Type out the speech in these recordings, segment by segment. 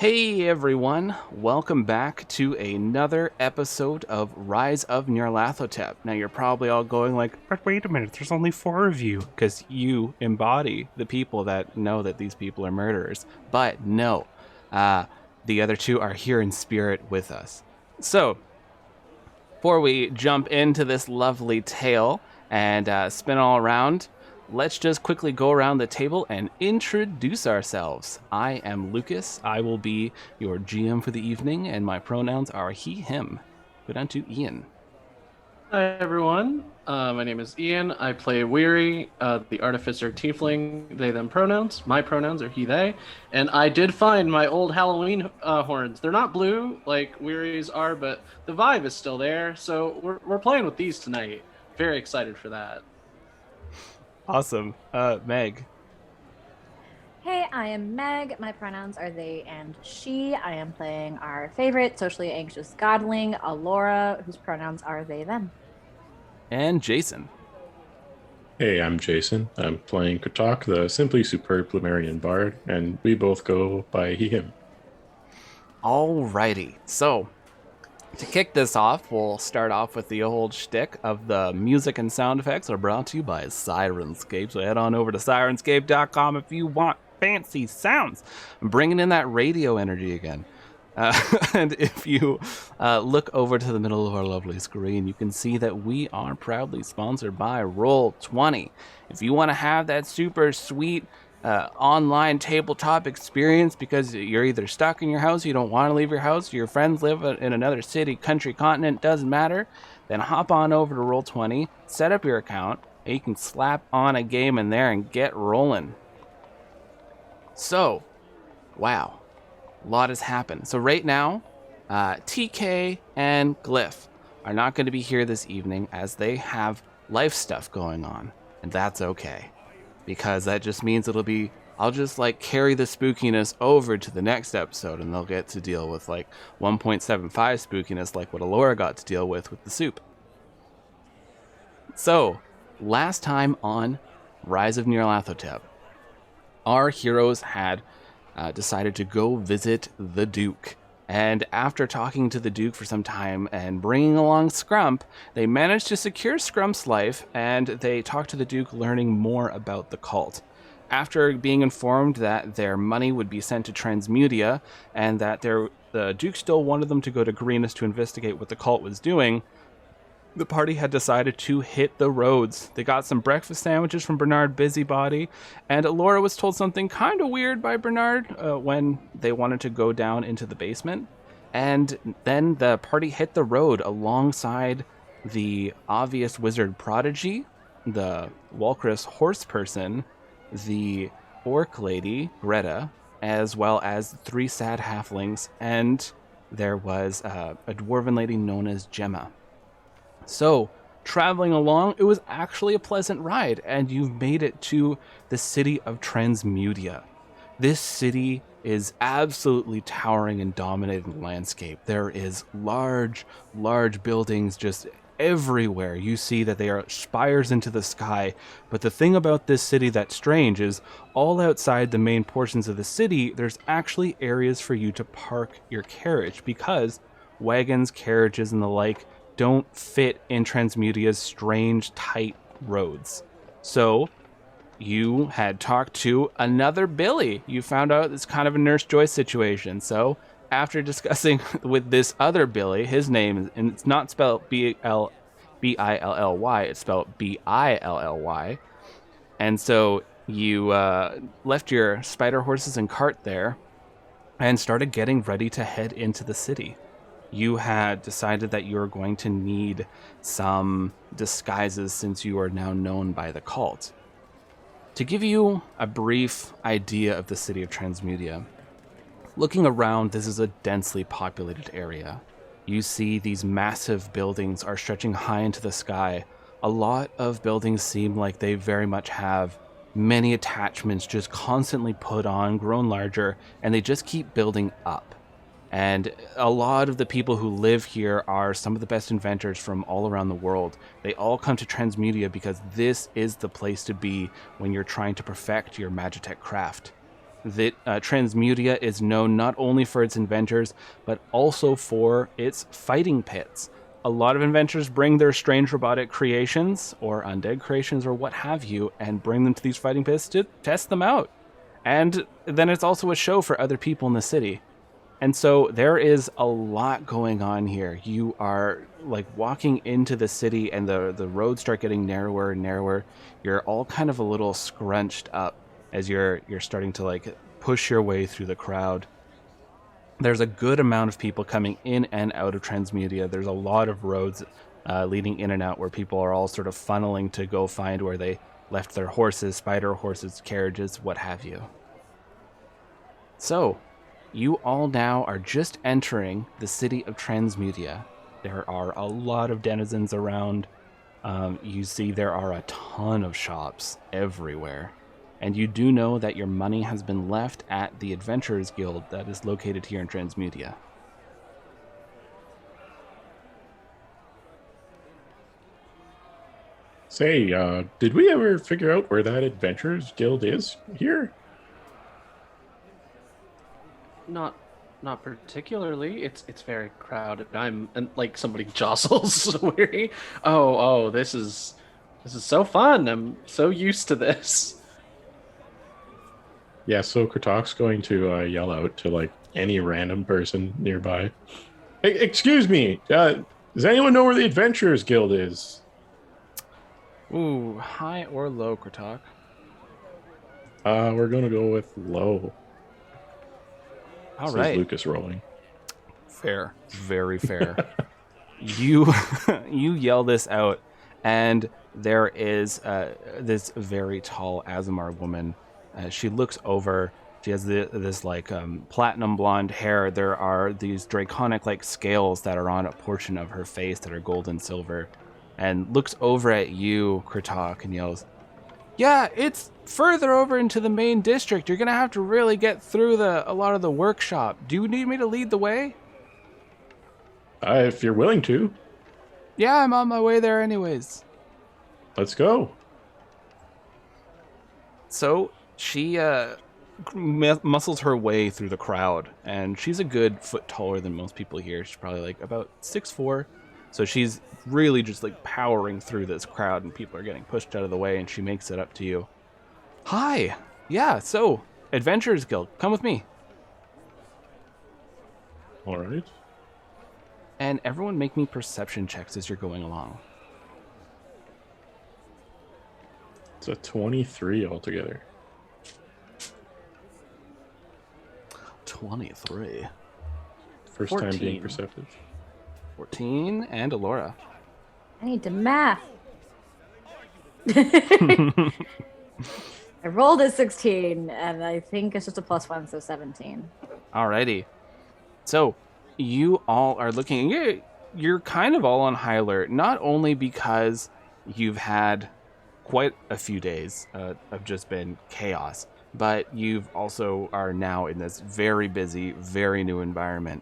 Hey everyone, welcome back to another episode of Rise of Nyarlathotep. Now you're probably all going like, but wait a minute, there's only 4 of you, because you embody the people that know that these people are murderers. But no, the other two are here in spirit with us. So, before we jump into this lovely tale and spin all around, let's just quickly go around the table and introduce ourselves. I am Lucas. I will be your GM for the evening, and my pronouns are he, him. Go down to Ian. Hi everyone, my name is Ian. I play Weary, the Artificer Tiefling, they them pronouns. My pronouns are he, they. And I did find my old Halloween horns. They're not blue like Weary's are, but the vibe is still there. So we're playing with these tonight. Very excited for that. Awesome. Meg. Hey, I am Meg. My pronouns are they and she. I am playing our favorite socially anxious godling, Alora, whose pronouns are they, them. And Jason. Hey, I'm Jason. I'm playing Katak, the simply superb Plumerian bard, and we both go by he, him. Alrighty. So, to kick this off, we'll start off with the old shtick of the music and sound effects are brought to you by Sirenscape. So head on over to sirenscape.com if you want fancy sounds. I'm bringing in that radio energy again. And if you look over to the middle of our lovely screen, you can see that we are proudly sponsored by Roll20. If you want to have that super sweet online tabletop experience because you're either stuck in your house, you don't want to leave your house, your friends live in another city, country, continent, doesn't matter, then hop on over to Roll20, set up your account, and you can slap on a game in there and get rolling. So, wow, a lot has happened. So right now, TK and Glyph are not going to be here this evening as they have life stuff going on, and that's okay. Because that just means I'll just carry the spookiness over to the next episode and they'll get to deal with 1.75 spookiness like what Alora got to deal with the soup. So, last time on Rise of Nyarlathotep, our heroes had decided to go visit the Duke. And after talking to the Duke for some time and bringing along Scrump, they managed to secure Scrump's life, and they talked to the Duke, learning more about the cult. After being informed that their money would be sent to Transmutia, and that the Duke still wanted them to go to Greenest to investigate what the cult was doing, the party had decided to hit the roads. They got some breakfast sandwiches from Bernard Busybody, and Laura was told something kind of weird by Bernard when they wanted to go down into the basement. And then the party hit the road alongside the obvious wizard prodigy, the Walrus horse person, the orc lady, Greta, as well as 3 sad halflings, and there was a dwarven lady known as Gemma. So, traveling along, it was actually a pleasant ride, and you've made it to the city of Transmutia. This city is absolutely towering and dominating the landscape. There is large buildings just everywhere. You see that they are spires into the sky, but the thing about this city that's strange is all outside the main portions of the city, there's actually areas for you to park your carriage because wagons, carriages, and the like don't fit in Transmutia's strange, tight roads. So, you had talked to another Billy. You found out it's kind of a Nurse Joyce situation. So, after discussing with this other Billy, his name, and it's not spelled Billy, it's spelled Billy. And so, you left your spider horses and cart there and started getting ready to head into the city. You had decided that you were going to need some disguises since you are now known by the cult. To give you a brief idea of the city of Transmutia, looking around, this is a densely populated area. You see these massive buildings are stretching high into the sky. A lot of buildings seem like they very much have many attachments just constantly put on, grown larger, and they just keep building up. And a lot of the people who live here are some of the best inventors from all around the world. They all come to Transmutia because this is the place to be when you're trying to perfect your Magitech craft. that Transmutia is known not only for its inventors, but also for its fighting pits. A lot of inventors bring their strange robotic creations, or undead creations, or what have you, and bring them to these fighting pits to test them out. And then it's also a show for other people in the city. And so there is a lot going on here. You are like walking into the city and the roads start getting narrower and narrower. You're all kind of a little scrunched up as you're starting to like push your way through the crowd. There's a good amount of people coming in and out of Transmutia. There's a lot of roads leading in and out where people are all sort of funneling to go find where they left their horses, spider horses, carriages, what have you. So, you all now are just entering the city of Transmutia. There are a lot of denizens around. You see there are a ton of shops everywhere. And you do know that your money has been left at the Adventurers Guild that is located here in Transmutia. Say, did we ever figure out where that Adventurers Guild is here? Not particularly. It's very crowded. And like somebody jostles Weary. Oh, this is so fun. I'm so used to this. Yeah, so Kratok's going to yell out to like any random person nearby. Hey, excuse me, does anyone know where the Adventurers Guild is? Ooh, high or low, Kratok? We're gonna go with low. All Says right. Lucas rolling. Fair. Very fair. You yell this out, and there is this very tall Azamar woman. She looks over. She has this like platinum blonde hair. There are these draconic like scales that are on a portion of her face that are gold and silver, and looks over at you, Kratok, and yells, "Yeah, it's further over into the main district. You're gonna have to really get through a lot of the workshop. Do you need me to lead the way?" If you're willing to, "Yeah, I'm on my way there anyways." let's go. So she muscles her way through the crowd, and she's a good foot taller than most people here. She's probably like about 6'4", so she's really just like powering through this crowd, and people are getting pushed out of the way, and she makes it up to you. "Hi, yeah, so Adventurers Guild, come with me." All right. And everyone make me perception checks as you're going along. It's a 23 altogether. 23. First time 14. being perceptive. 14, and Alora. I need to math. I rolled a 16, and I think it's just a +1, so 17. Alrighty. So, you all are looking... You're kind of all on high alert, not only because you've had quite a few days of just been chaos, but you've also are now in this very busy, very new environment.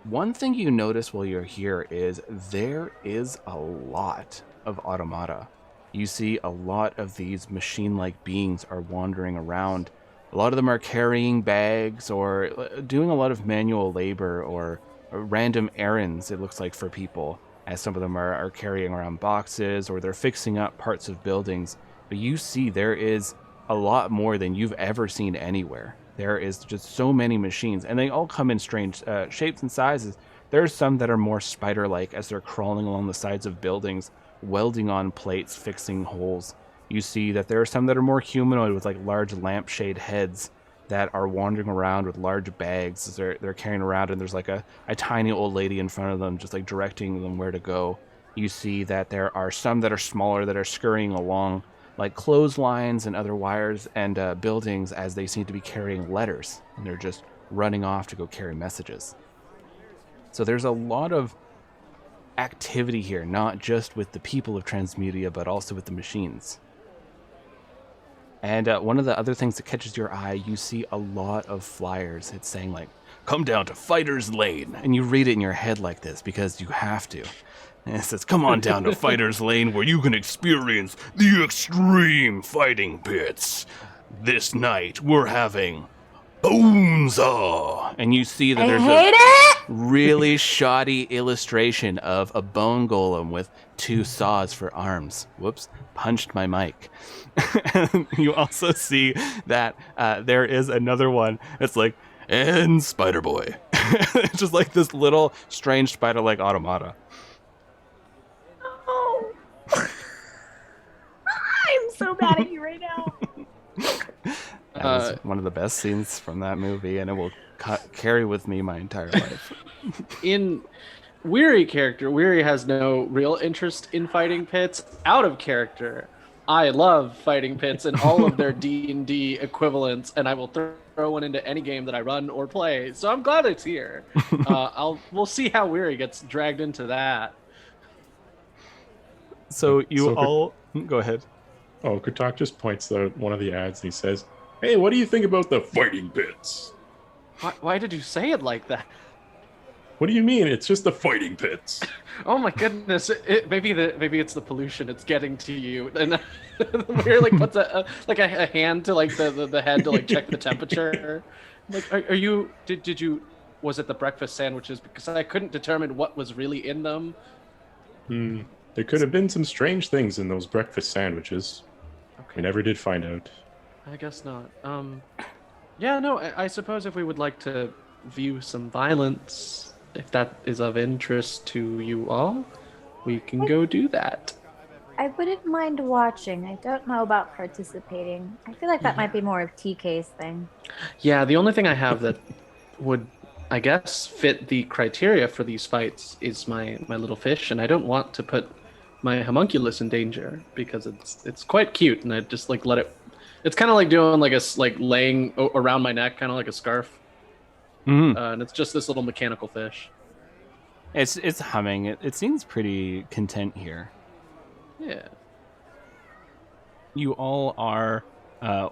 One thing you notice while you're here is there is a lot of automata. You see a lot of these machine-like beings are wandering around. A lot of them are carrying bags or doing a lot of manual labor or random errands, it looks like, for people, as some of them are carrying around boxes or they're fixing up parts of buildings. But you see there is a lot more than you've ever seen anywhere. There is just so many machines, and they all come in strange shapes and sizes. There are some that are more spider-like as they're crawling along the sides of buildings, welding on plates, fixing holes. You see that there are some that are more humanoid with like large lampshade heads that are wandering around with large bags as they're carrying around, and there's like a tiny old lady in front of them just like directing them where to go. You see that there are some that are smaller that are scurrying along like clotheslines and other wires and buildings as they seem to be carrying letters, and they're just running off to go carry messages. So there's a lot of activity here, not just with the people of Transmutia, but also with the machines. And one of the other things that catches your eye, you see a lot of flyers. It's saying like, "Come down to Fighter's Lane." And you read it in your head like this because you have to. And it says, "Come on down to Fighter's Lane where you can experience the extreme fighting pits. This night we're having Bonesaw, and you see that I there's hate a it. really shoddy illustration of a bone golem with 2 saws for arms. Whoops, punched my mic. And you also see that there is another one. It's like, and Spider Boy. It's just like this little strange spider-like automata. Oh. I'm so mad at you right now. That is one of the best scenes from that movie, and it will carry with me my entire life. In Weary character, Weary has no real interest in fighting pits. Out of character, I love fighting pits and all of their D&D equivalents, and I will throw one into any game that I run or play. So I'm glad it's here. We'll see how Weary gets dragged into that. So go ahead. Oh, Katak just points out one of the ads and he says, "Hey, what do you think about the fighting pits?" Why did you say it like that? What do you mean? It's just the fighting pits. Oh my goodness! Maybe it's the pollution. It's getting to you. And We're like puts a hand to like the head to like check the temperature. Like, are you? Did you? Was it the breakfast sandwiches? Because I couldn't determine what was really in them. There could have been some strange things in those breakfast sandwiches. Okay. We never did find out. I guess not. Yeah, no. I suppose if we would like to view some violence, if that is of interest to you all, we can go do that. I wouldn't mind watching. I don't know about participating. I feel like that might be more of TK's thing. Yeah, the only thing I have that would, I guess, fit the criteria for these fights is my little fish, and I don't want to put my homunculus in danger because it's quite cute, and I just like let it. It's kind of like doing like laying around my neck, kind of like a scarf, and it's just this little mechanical fish. It's humming. It seems pretty content here. Yeah. You all are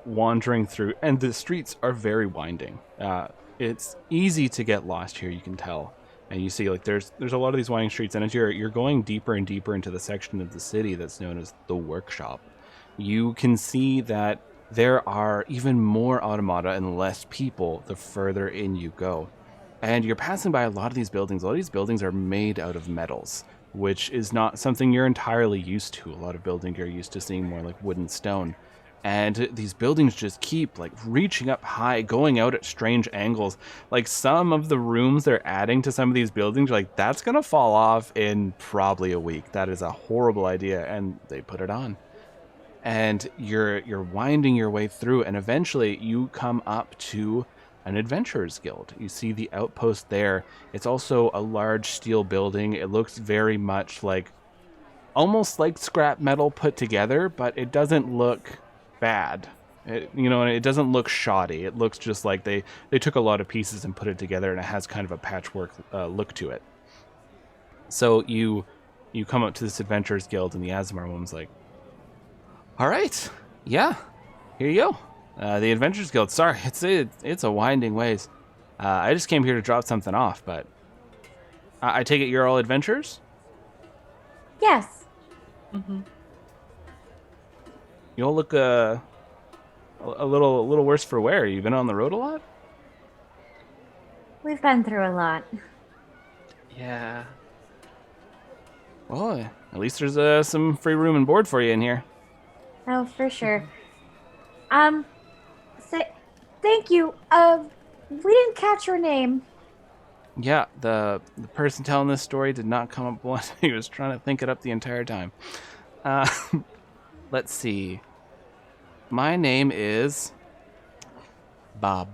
wandering through, and the streets are very winding. It's easy to get lost here, you can tell. And you see, like, there's a lot of these winding streets, and as you're going deeper and deeper into the section of the city that's known as the workshop, you can see that there are even more automata and less people the further in you go. And you're passing by a lot of these buildings. A lot of these buildings are made out of metals, which is not something you're entirely used to. A lot of building you're used to seeing more like wood and stone. And these buildings just keep like reaching up high, going out at strange angles. Like some of the rooms they're adding to some of these buildings, you're like, that's going to fall off in probably a week. That is a horrible idea. And they put it on. And you're winding your way through, and eventually you come up to an adventurers guild. You see the outpost there. It's also a large steel building. It looks very much like, almost like scrap metal put together, but it doesn't look bad. It doesn't look shoddy. It looks just like they took a lot of pieces and put it together, and it has kind of a patchwork look to it. So you come up to this adventurers guild, and the Azamar woman's like, all right, yeah, here you go. The Adventurers Guild. Sorry, it's a winding ways. I just came here to drop something off, but I take it you're all adventurers? Yes. Mm-hmm. You all look a little worse for wear. You've been on the road a lot? We've been through a lot. Yeah. Well, at least there's some free room and board for you in here. Oh, for sure. Thank you. We didn't catch your name. Yeah, the person telling this story did not come up once. He was trying to think it up the entire time. Let's see. My name is Bob.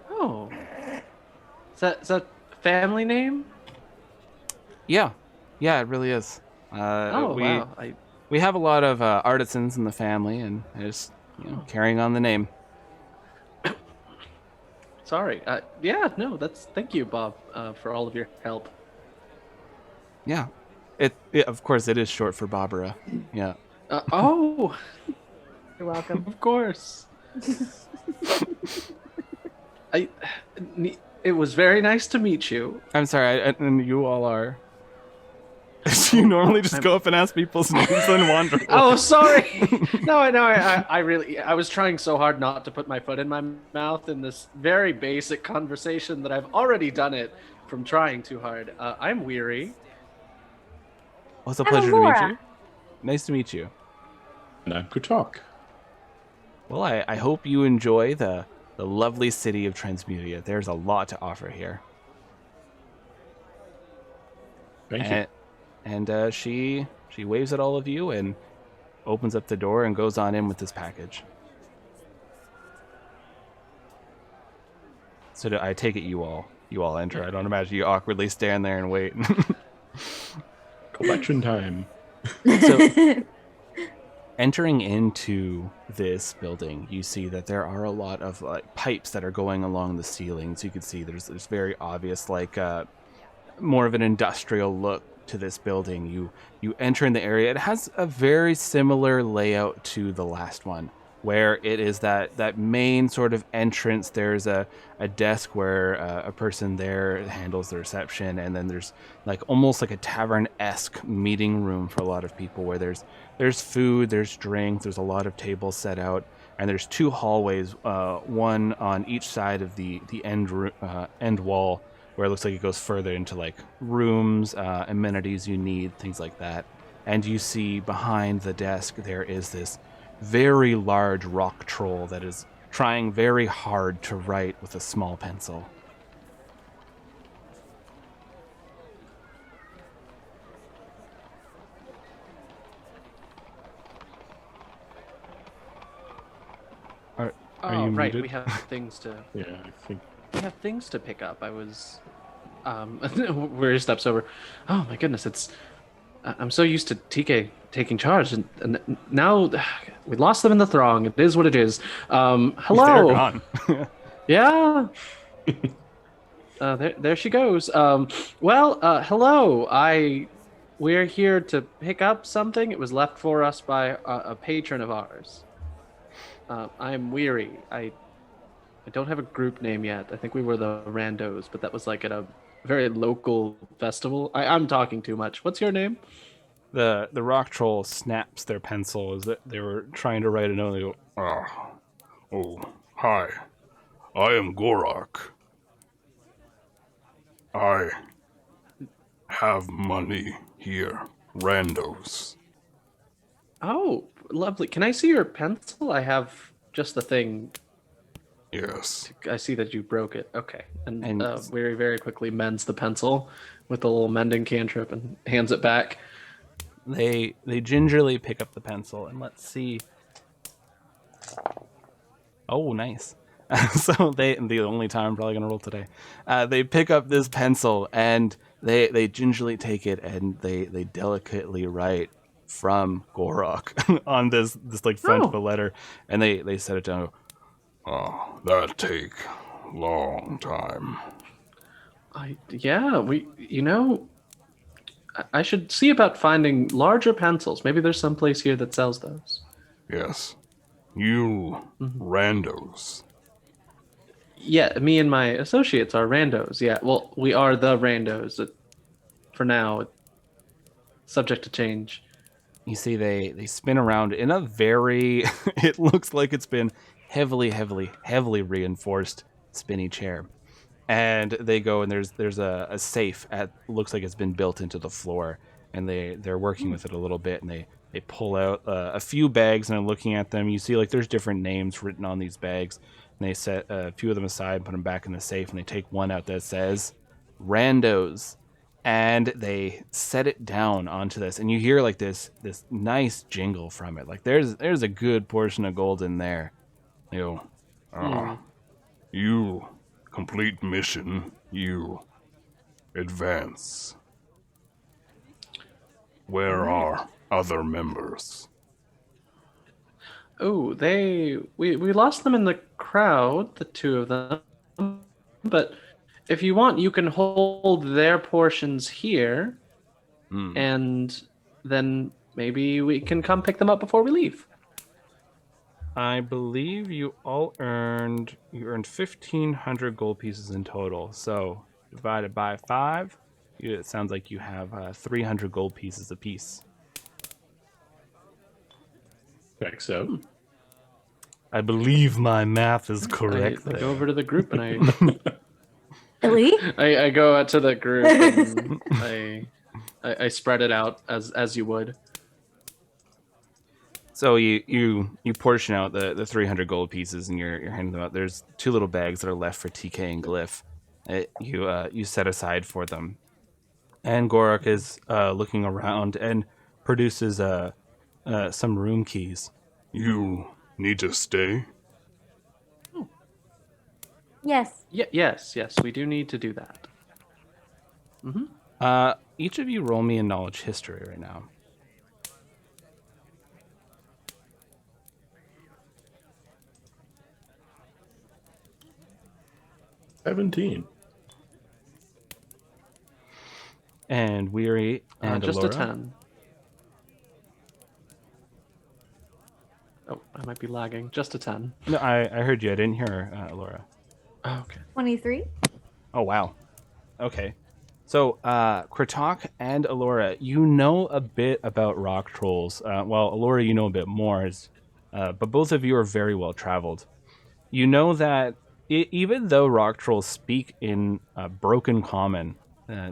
Oh. Is that family name? Yeah, it really is. Wow. We have a lot of artisans in the family, and just carrying on the name. Sorry. Thank you, Bob, for all of your help. Yeah, it of course it is short for Barbara. Yeah. Oh, You're welcome. of course. It was very nice to meet you. I'm sorry, and you all are. You normally just go up and ask people's names and wander away. Oh, sorry. No, I was trying so hard not to put my foot in my mouth in this very basic conversation that I've already done it from trying too hard. I'm weary. Well, it's a I'm pleasure to meet Laura. you. Nice to meet you. And I'm Kutok. Well, I hope you enjoy the lovely city of Transmutia. There's a lot to offer here. Thank you. And she waves at all of you and opens up the door and goes on in with this package. So I take it you all enter. I don't imagine you awkwardly stand there and wait. Collection time. So entering into this building, you see that there are a lot of pipes that are going along the ceilings. You can see there's very obvious more of an industrial look to this building. You enter in the area. It has a very similar layout to the last one, where it is that main sort of entrance. There's a desk where a person there handles the reception, and then there's almost like a tavern-esque meeting room for a lot of people, where there's food, there's drinks, there's a lot of tables set out, and there's two hallways, one on each side of the end wall, where it looks like it goes further into rooms, amenities you need, things like that. And you see behind the desk there is this very large rock troll that is trying very hard to write with a small pencil. Are Oh, you right. muted? We have things to. Yeah, I think. We have things to pick up. I was. We're steps over. Oh my goodness! I'm so used to TK taking charge, and now we lost them in the throng. It is what it is. They're Hello. gone. Yeah. There she goes. Hello. We're here to pick up something. It was left for us by a patron of ours. I'm weary. I don't have a group name yet. I think we were the Randos, but that was at a very local festival. I'm talking too much. What's your name? The rock troll snaps their pencil as they were trying to write a note. They go, Oh, hi. I am Gorak. I have money here. Randos. Oh, lovely. Can I see your pencil? I have just the thing. Yes. I see that you broke it. Okay. And And- very, very quickly mends the pencil with a little mending cantrip and hands it back. They gingerly pick up the pencil, and let's see. Oh, nice. So the only time I'm probably gonna roll today. They pick up this pencil and they gingerly take it and they delicately write from Gorok on this front of a letter, and they set it down. Oh, that take long time. I should see about finding larger pencils. Maybe there's some place here that sells those. Yes. You randos. Yeah, me and my associates are randos. Yeah, well, we are the randos. For now, subject to change. You see, they spin around in a very. It looks like it's been heavily reinforced spinny chair, and they go and there's a safe looks like it's been built into the floor, and they're working with it a little bit, and they pull out a few bags and are looking at them. You see there's different names written on these bags, and they set a few of them aside and put them back in the safe, and they take one out that says Randos, and they set it down onto this, and you hear this nice jingle from it. There's a good portion of gold in there. You know, You complete mission. You advance. Where are other members? Oh, we lost them in the crowd, the two of them. But if you want, you can hold their portions here, and then maybe we can come pick them up before we leave. I believe you earned 1,500 gold pieces in total. So divided by 5, It sounds like you have 300 gold pieces apiece. Like so. I believe my math is I correct. go over to the group and Billy? I go out to the group and I spread it out as you would. So you portion out the 300 gold pieces and you're handing them out. There's 2 little bags that are left for TK and Glyph. You set aside for them. And Gorak is looking around and produces some room keys. You need to stay? Yes. Yes, we do need to do that. Each of you roll me a knowledge history right now. $17. And Weary and Just Alora. a 10. Oh, I might be lagging. Just a 10. No, I heard you. I didn't hear Alora. Oh, okay. 23. Oh, wow. Okay. So, Kratok and Alora, you know a bit about rock trolls. Well, Alora, you know a bit more, but both of you are very well traveled. You know that even though rock trolls speak in broken common,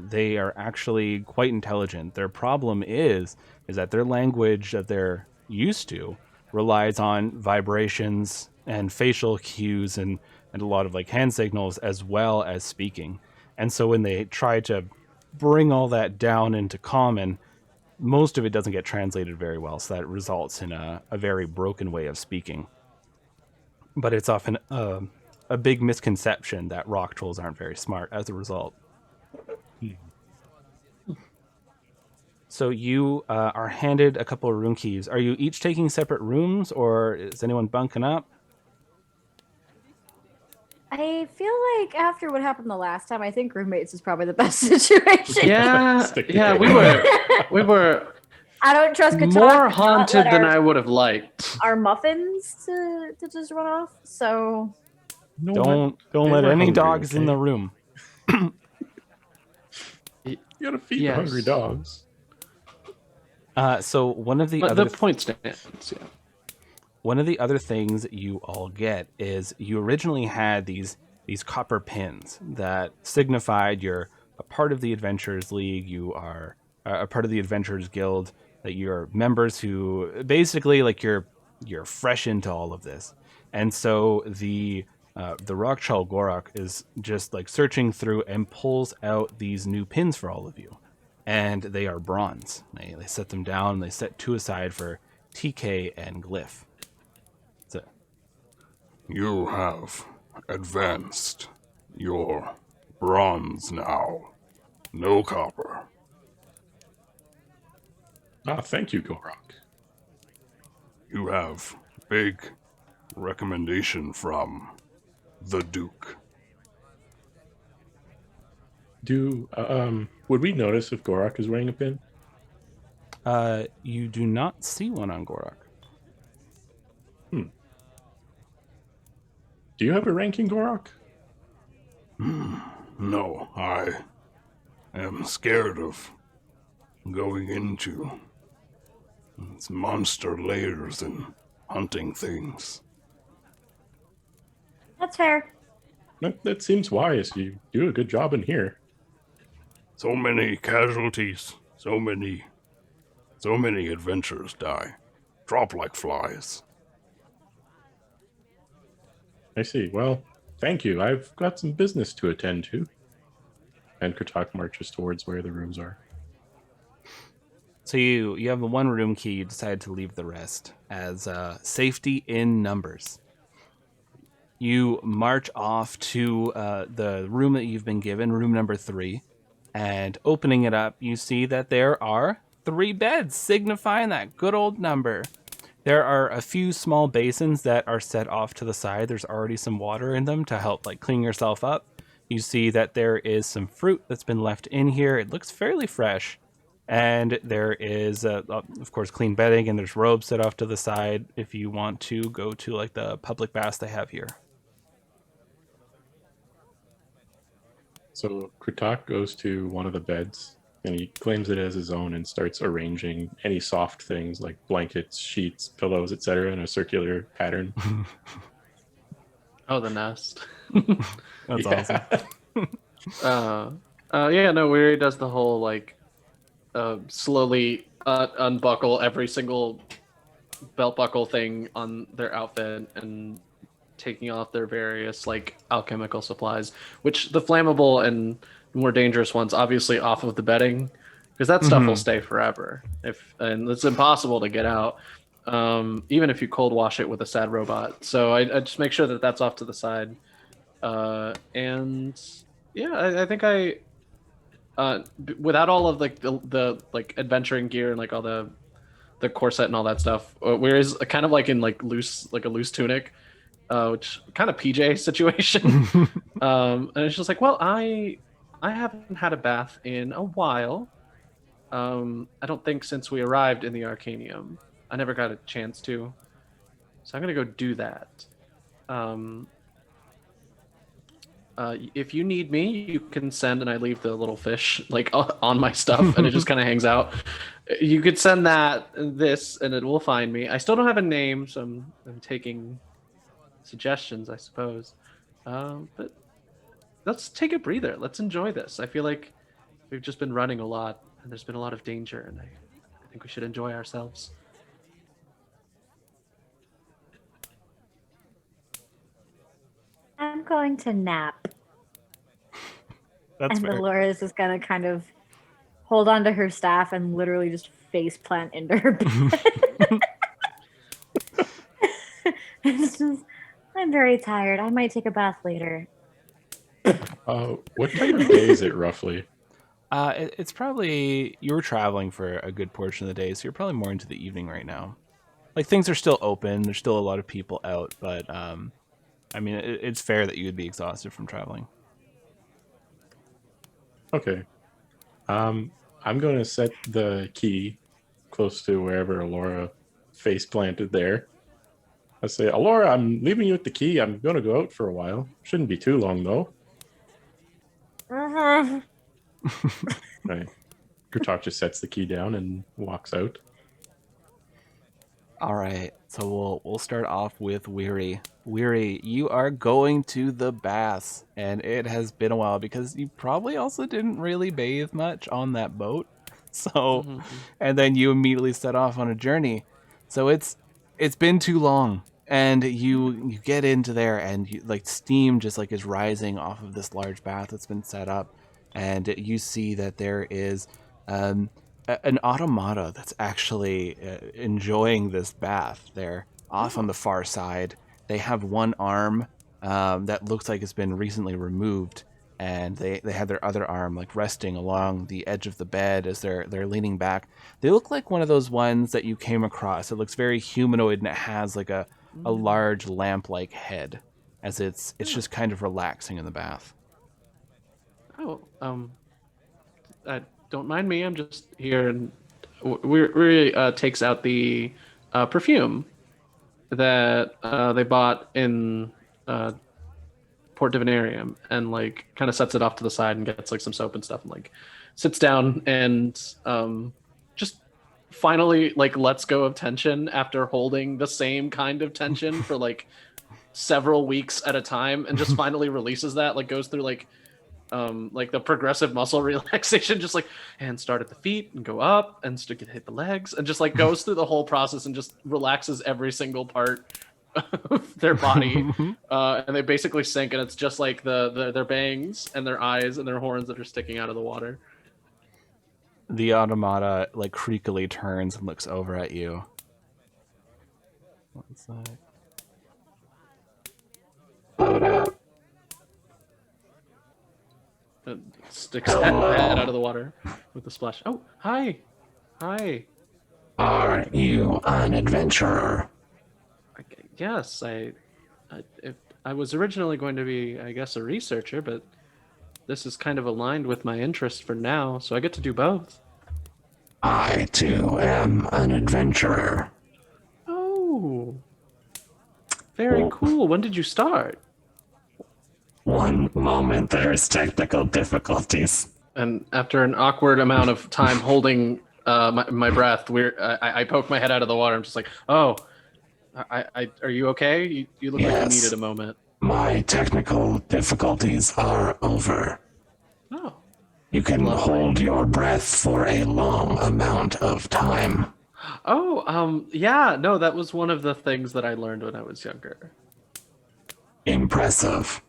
they are actually quite intelligent. Their problem is that their language that they're used to relies on vibrations and facial cues and a lot of like hand signals as well as speaking. And so when they try to bring all that down into common, most of it doesn't get translated very well. So that results in a very broken way of speaking. But it's often a big misconception that rock trolls aren't very smart as a result. So you are handed a couple of room keys. Are you each taking separate rooms, or is anyone bunking up? I feel like after what happened the last time, I think roommates is probably the best situation. Yeah, we were I don't trust Qatar more to not haunted let than I would have liked. our muffins to just run off. So Don't They let were any hungry, dogs in okay? the room. You gotta feed Yes. the hungry dogs. So one of the But other the point stands, yeah. one of the other things that you all get is you originally had these copper pins that signified you're a part of the Adventurers League, you are a part of the Adventurers Guild, that you're members who basically like you're fresh into all of this. And so the Rockchal Gorak is just like searching through and pulls out these new pins for all of you. And they are bronze. They set them down and they set 2 aside for TK and Glyph. So, You have advanced. You're bronze now. No copper. Ah, thank you, Gorak. You have big recommendation from the Duke. Would we notice if Gorak is wearing a pin? you do not see one on Gorak. Do you have a ranking, Gorak? No, I am scared of going into these monster lairs and hunting things. that's fair. That seems wise. You do a good job in here. So many casualties, so many adventurers die. Drop like flies. I see. Well, thank you. I've got some business to attend to. And Kratok marches towards where the rooms are. So you have the 1 room key. You decide to leave the rest as safety in numbers. You march off to the room that you've been given, room number 3, and opening it up, you see that there are 3 beds, signifying that good old number. There are a few small basins that are set off to the side. There's already some water in them to help like clean yourself up. You see that there is some fruit that's been left in here. It looks fairly fresh. And there is, of course, clean bedding, and there's robes set off to the side if you want to go to like the public baths they have here. So Kritak goes to one of the beds and he claims it as his own and starts arranging any soft things like blankets, sheets, pillows, etc. in a circular pattern. Oh, the nest. That's Yeah. awesome. Yeah, no, Weary does the whole like slowly unbuckle every single belt buckle thing on their outfit and taking off their various like alchemical supplies, which the flammable and more dangerous ones obviously off of the bedding, because that stuff will stay forever. And it's impossible to get out, even if you cold wash it with a sad robot. So I just make sure that that's off to the side. And yeah, I think without all of like the like adventuring gear and like all the corset and all that stuff, whereas kind of like in like a loose tunic, which kind of PJ situation. And it's just like, well, I haven't had a bath in a while. I don't think since we arrived in the Arcanium. I never got a chance to, so I'm gonna go do that. Um, if you need me, you can send, and I leave the little fish like on my stuff, and it just kind of hangs out. You could send this, and it will find me. I still don't have a name, so I'm taking suggestions, I suppose. But let's take a breather. Let's enjoy this. I feel like we've just been running a lot, and there's been a lot of danger, and I think we should enjoy ourselves. I'm going to nap. That's And fair. Dolores is going to kind of hold on to her staff and literally just face plant into her bed. It's just, I'm very tired. I might take a bath later. What time of day is it roughly? It's probably you were traveling for a good portion of the day, so you're probably more into the evening right now. Like things are still open, there's still a lot of people out, but I mean, it's fair that you would be exhausted from traveling. Okay. I'm going to set the key close to wherever Alora face planted there. I say, Alora, I'm leaving you with the key. I'm going to go out for a while. Shouldn't be too long, though. Uh-huh. Right. Kurtak just sets the key down and walks out. All right, so we'll start off with Weary. Weary, you are going to the baths, and it has been a while because you probably also didn't really bathe much on that boat. So, and then you immediately set off on a journey. So it's been too long, and you get into there, and you, like steam just like is rising off of this large bath that's been set up, and you see that there is an automata that's actually enjoying this bath. They're off on the far side. They have one arm that looks like it's been recently removed, and they have their other arm like resting along the edge of the bed as they're leaning back. They look like one of those ones that you came across. It looks very humanoid, and it has like a large lamp-like head as it's just kind of relaxing in the bath. Oh, don't mind me. I'm just here, and we takes out the perfume that they bought in Port Divinarium, and like kind of sets it off to the side and gets like some soap and stuff, and like sits down and just finally like lets go of tension after holding the same kind of tension for like several weeks at a time, and just finally releases that, like goes through like the progressive muscle relaxation, just like, and start at the feet and go up and hit the legs, and just like goes through the whole process and just relaxes every single part of their body. And they basically sink, and it's just like their bangs and their eyes and their horns that are sticking out of the water. The automata like creakily turns and looks over at you. One sec. It sticks head out of the water with the splash. Oh, hi. Are you an adventurer? Yes, I was originally going to be, I guess, a researcher, but this is kind of aligned with my interest for now, so I get to do both. I too am an adventurer. Oh, very cool. When did you start? One moment, there's technical difficulties. And after an awkward amount of time holding my breath, I poke my head out of the water. I'm just like, oh, are you okay? You look like you Yes. needed a moment. My technical difficulties are over. Oh, You can Lovely. hold your breath for a long amount of time. oh, yeah. No, that was one of the things that I learned when I was younger. Impressive.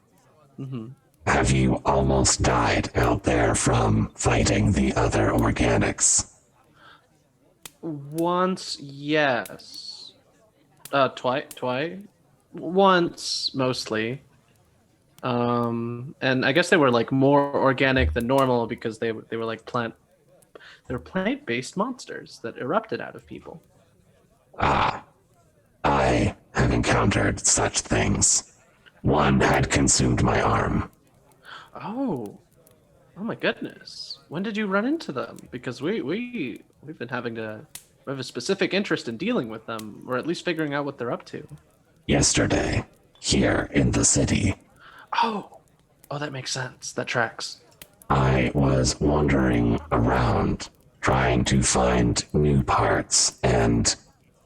Hmm. Have you almost died out there from fighting the other organics? Once, yes. Twice. Once, mostly. And I guess they were like more organic than normal because they were like plant-based monsters that erupted out of people. Ah, I have encountered such things. One had consumed my arm. Oh, oh my goodness! When did you run into them? Because we've been having to. We have a specific interest in dealing with them, or at least figuring out what they're up to. Yesterday, here in the city, Oh, oh, that makes sense. That tracks. I was wandering around trying to find new parts, and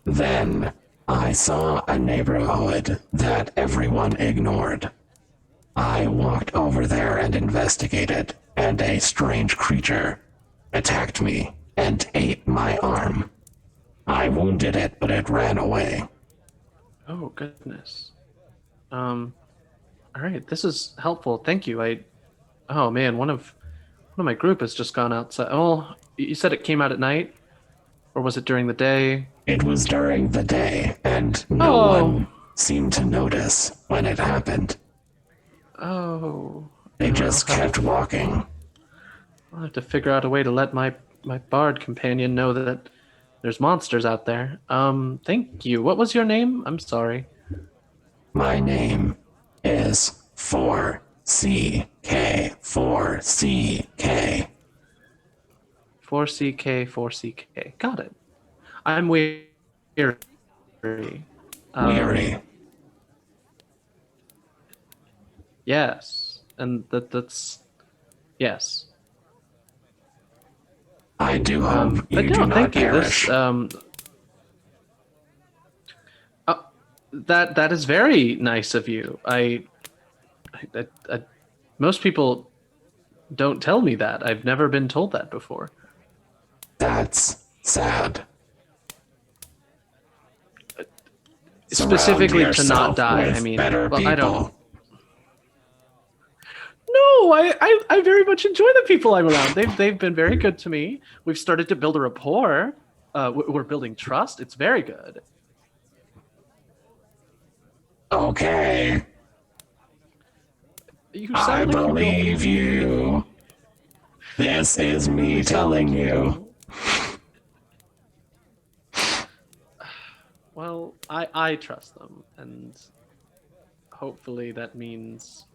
then I saw a neighborhood that everyone ignored. I walked over there and investigated, and a strange creature attacked me and ate my arm. I wounded it, but it ran away. Oh goodness. All right, this is helpful. Thank you. Oh man, one of my group has just gone outside. Oh, you said it came out at night, or was it during the day? It was during the day, and no Oh. one seemed to notice when it happened. Oh. They No, just I'll kept walking. have to figure out a way to let my bard companion know that there's monsters out there. Thank you. What was your name? I'm sorry. My name is 4CK. 4CK. 4CK, 4CK. Got it. I'm weary. Weary. Yes. And that's yes. I do hope you But do no, not thank you. perish. That is very nice of you. Most people don't tell me that. I've never been told that before. That's sad. Specifically Surround to not yourself die. with I mean, better well, people. I don't. No, I very much enjoy the people I'm around. They've been very good to me. We've started to build a rapport. We're building trust. It's very good. Okay, You I sound like you don't. believe you. This is me telling you. Well, I trust them, and hopefully that means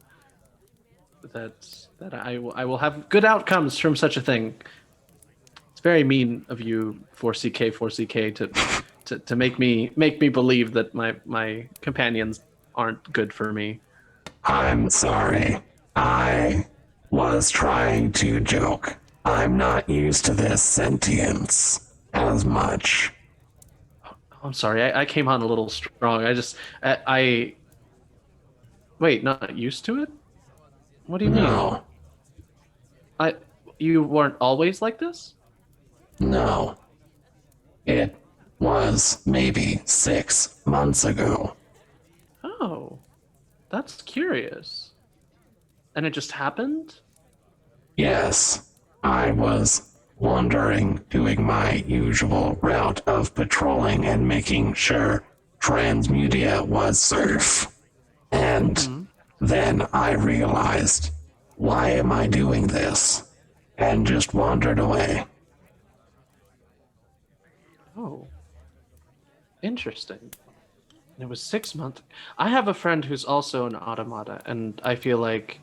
that I will have good outcomes from such a thing. It's very mean of you, 4CK, to make me believe that my companions aren't good for me. I'm sorry. I was trying to joke. I'm not used to this sentience as much. I'm sorry, I came on a little strong. I wait, not used to it? What do you mean? No, You weren't always like this? no. It was maybe 6 months ago. Oh, that's curious. And it just happened? Yes, I was wandering, doing my usual route of patrolling and making sure Transmutia was safe. And then I realized, why am I doing this? And just wandered away. Oh, interesting. It was 6 months. I have a friend who's also an automata, and I feel like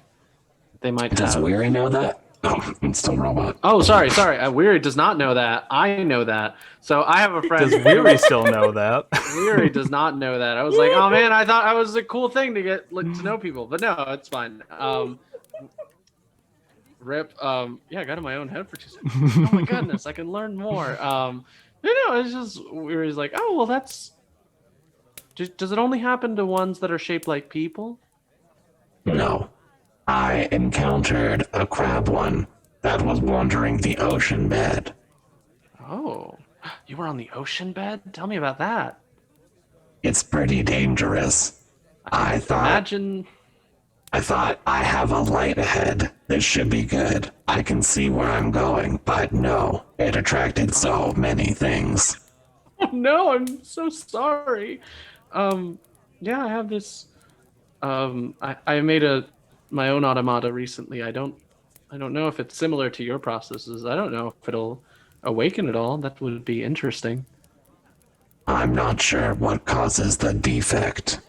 they might Does have. Weary know that? Oh, it's still robot. Oh, sorry. Weary does not know that. I know that. So I have a friend. Does Weary still know that? Weary does not know that. I was like, oh man, I thought that was a cool thing to get to know people, but no, it's fine. Rip. Yeah, I got in my own head for 2 seconds. Oh my goodness, I can learn more. It's just Weary's like, oh well, that's. Does it only happen to ones that are shaped like people? No. I encountered a crab one that was wandering the ocean bed. Oh, you were on the ocean bed? Tell me about that. It's pretty dangerous. I thought I have a light ahead. This should be good. I can see where I'm going, but no, it attracted so many things. Oh no, I'm so sorry. Yeah, I have this. I made my own automata recently. I don't know if it's similar to your processes. I don't know if it'll awaken at all. That would be interesting. I'm not sure what causes the defect.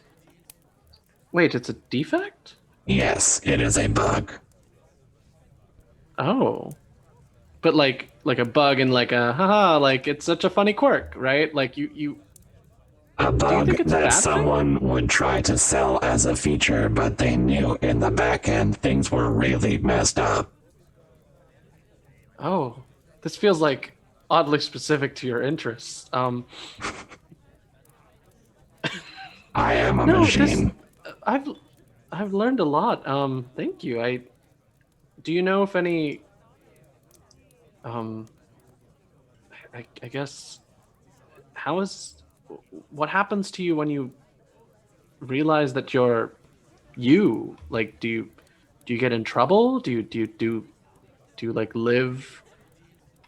Wait, it's a defect? Yes, it is a bug. Oh. But like a bug and like a haha, like it's such a funny quirk, right? Like you A do you bug think it's a that bad thing? someone would try to sell as a feature, but they knew in the back end things were really messed up. Oh. This feels like oddly specific to your interests. I am a No, machine. I've learned a lot. Thank you. Do you know if any I guess what happens to you when you realize that you're you? Like do you get in trouble? Do you like live?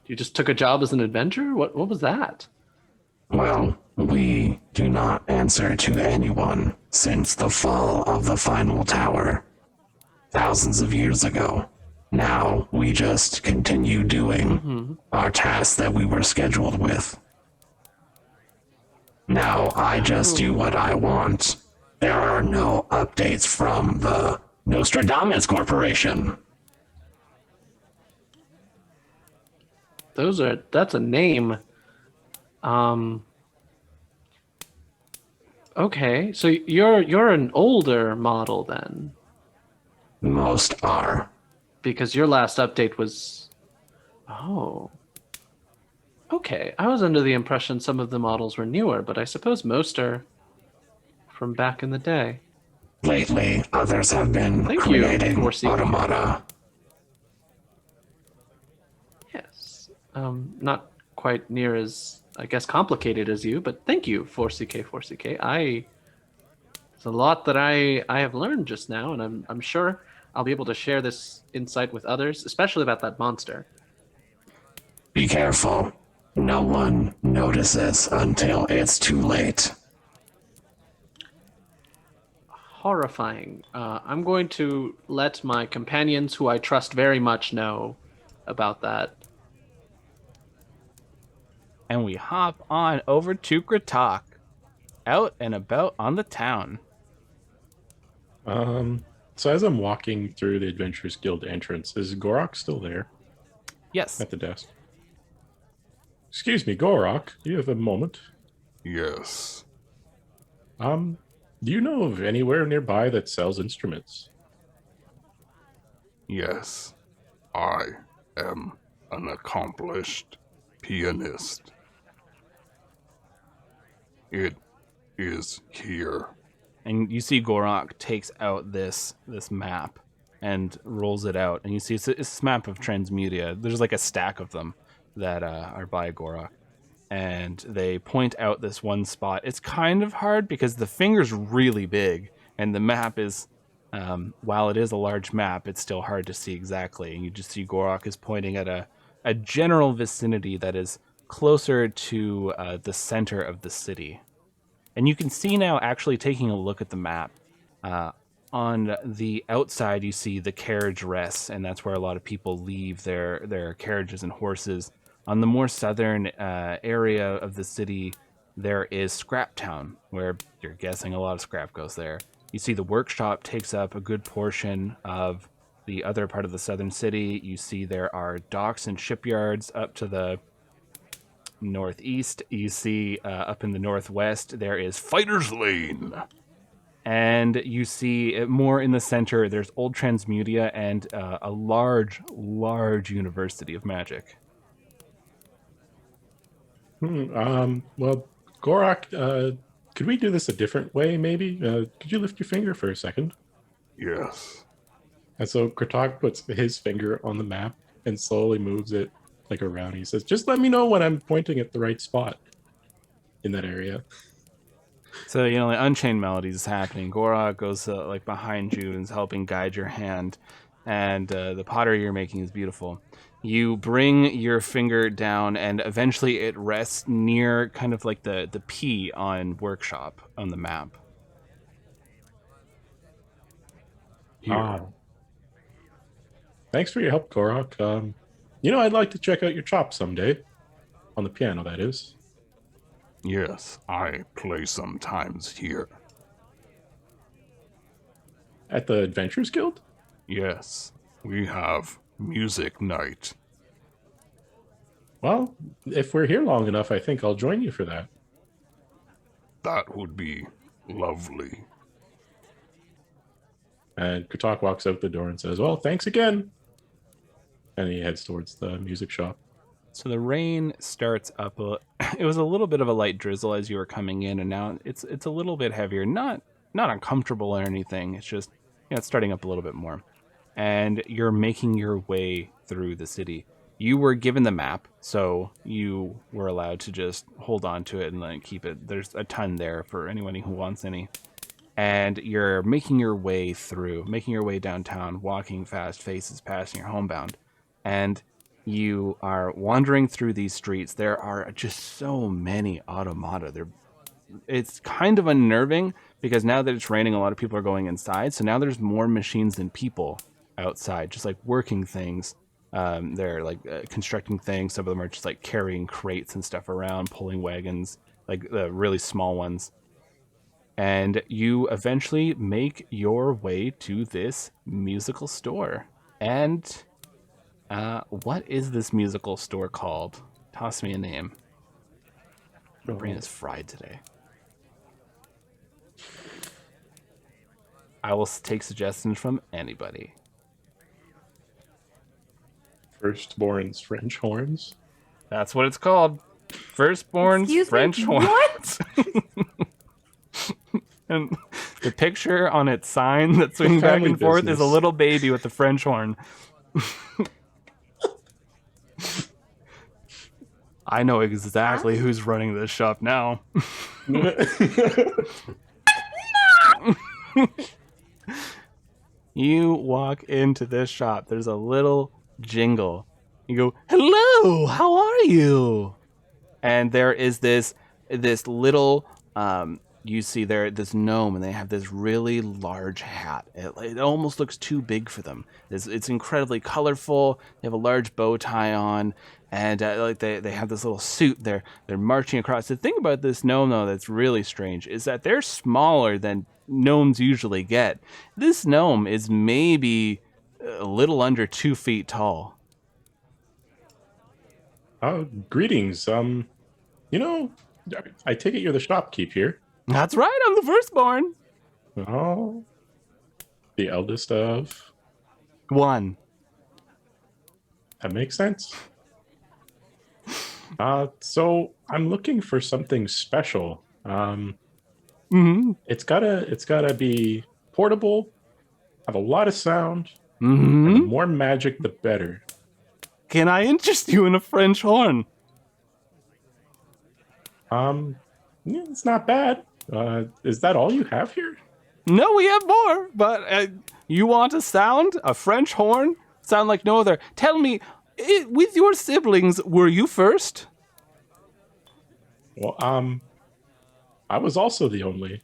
You just took a job as an adventurer? What was that? Well, we do not answer to anyone since the fall of the final tower, thousands of years ago. Now we just continue doing our tasks that we were scheduled with. Now I just do what I want. There are no updates from the Nostradamus Corporation. That's a name. Okay, so you're an older model then, Most are. because your last update was. Oh. Okay, I was under the impression some of the models were newer, but I suppose most are from back in the day. Lately, others have been Thank you, creating 4CK. automata. Yes. Not quite near as, I guess, complicated as you, but thank you, 4CK. There's a lot that I have learned just now, and I'm sure I'll be able to share this insight with others, especially about that monster. Be careful. No one notices until it's too late. Horrifying. I'm going to let my companions, who I trust very much, know about that. And we hop on over to Gratok, out and about on the town. So as I'm walking through the Adventurers Guild entrance, is Gorok still there Yes. at the desk? Excuse me, Gorok, do you have a moment? Yes. Do you know of anywhere nearby that sells instruments? Yes. I am an accomplished pianist. It is here. And you see Gorok takes out this map and rolls it out. And you see it's a map of Transmutia. There's like a stack of them that are by Gorok. And they point out this one spot. It's kind of hard because the finger's really big. And the map is, while it is a large map, it's still hard to see exactly. And you just see Gorok is pointing at a general vicinity that is closer to the center of the city. And you can see now, actually taking a look at the map, on the outside you see the carriage rests, and that's where a lot of people leave their carriages and horses. On the more southern area of the city, there is Scrap Town, where you're guessing a lot of scrap goes there. You see the workshop takes up a good portion of the other part of the southern city, you see there are docks and shipyards up to the northeast. You see up in the northwest, there is Fighter's Lane. and you see more in the center, there's old Transmutia and a large university of magic. Well, Gorak, could we do this a different way, maybe? Could you lift your finger for a second? Yes. And so Kratok puts his finger on the map and slowly moves it like around. He says, just let me know when I'm pointing at the right spot in that area. So, you know, like Unchained Melodies is happening. Gorak goes like behind you and is helping guide your hand. And the pottery you're making is beautiful. You bring your finger down and eventually it rests near kind of like the P on workshop on the map. Here. Thanks for your help, Gorak. I'd like to check out your chops someday. On the piano, that is. Yes, I play sometimes here. At the Adventurers Guild? Yes, we have music night. Well, if we're here long enough, I think I'll join you for that. That would be lovely. And Kratok walks out the door and says, well, thanks again. And he heads towards the music shop. So the rain starts up. It was a little bit of a light drizzle as you were coming in, and now it's a little bit heavier. Not uncomfortable or anything. It's just it's starting up a little bit more. And you're making your way through the city. You were given the map, so you were allowed to just hold on to it and like keep it. There's a ton there for anyone who wants any. And you're making your way downtown, walking fast, faces passing your homebound. And you are wandering through these streets. There are just so many automata. It's kind of unnerving because now that it's raining, a lot of people are going inside. So now there's more machines than people outside, just like working things. They're like constructing things. Some of them are just like carrying crates and stuff around, pulling wagons, like the really small ones. And you eventually make your way to this musical store. And what is this musical store called? Toss me a name. My brain is fried today. I will take suggestions from anybody. Firstborn's French horns. That's what it's called. Firstborn's Excuse French me, horns. And the picture on its sign that's swinging back family and forth is a business. little baby with the French horn. I know exactly who's running this shop now. You walk into this shop. There's a little jingle. You go, "Hello, how are you?" And there is this little you see there this gnome, and they have this really large hat. It almost looks too big for them. It's incredibly colorful. They have a large bow tie on, and like they have this little suit. They're marching across. The thing about this gnome though that's really strange is that they're smaller than gnomes usually get. This gnome is maybe a little under 2 feet tall. Greetings. I take it you're the shopkeep here. That's right. I'm the firstborn. Oh, the eldest of. One. That makes sense. So I'm looking for something special. It's gotta be portable, have a lot of sound, and the more magic, the better. Can I interest you in a French horn? Yeah, it's not bad. Is that all you have here? No, we have more, but you want a French horn? Sound like no other. Tell me, with your siblings, were you first? Well, I was also the only.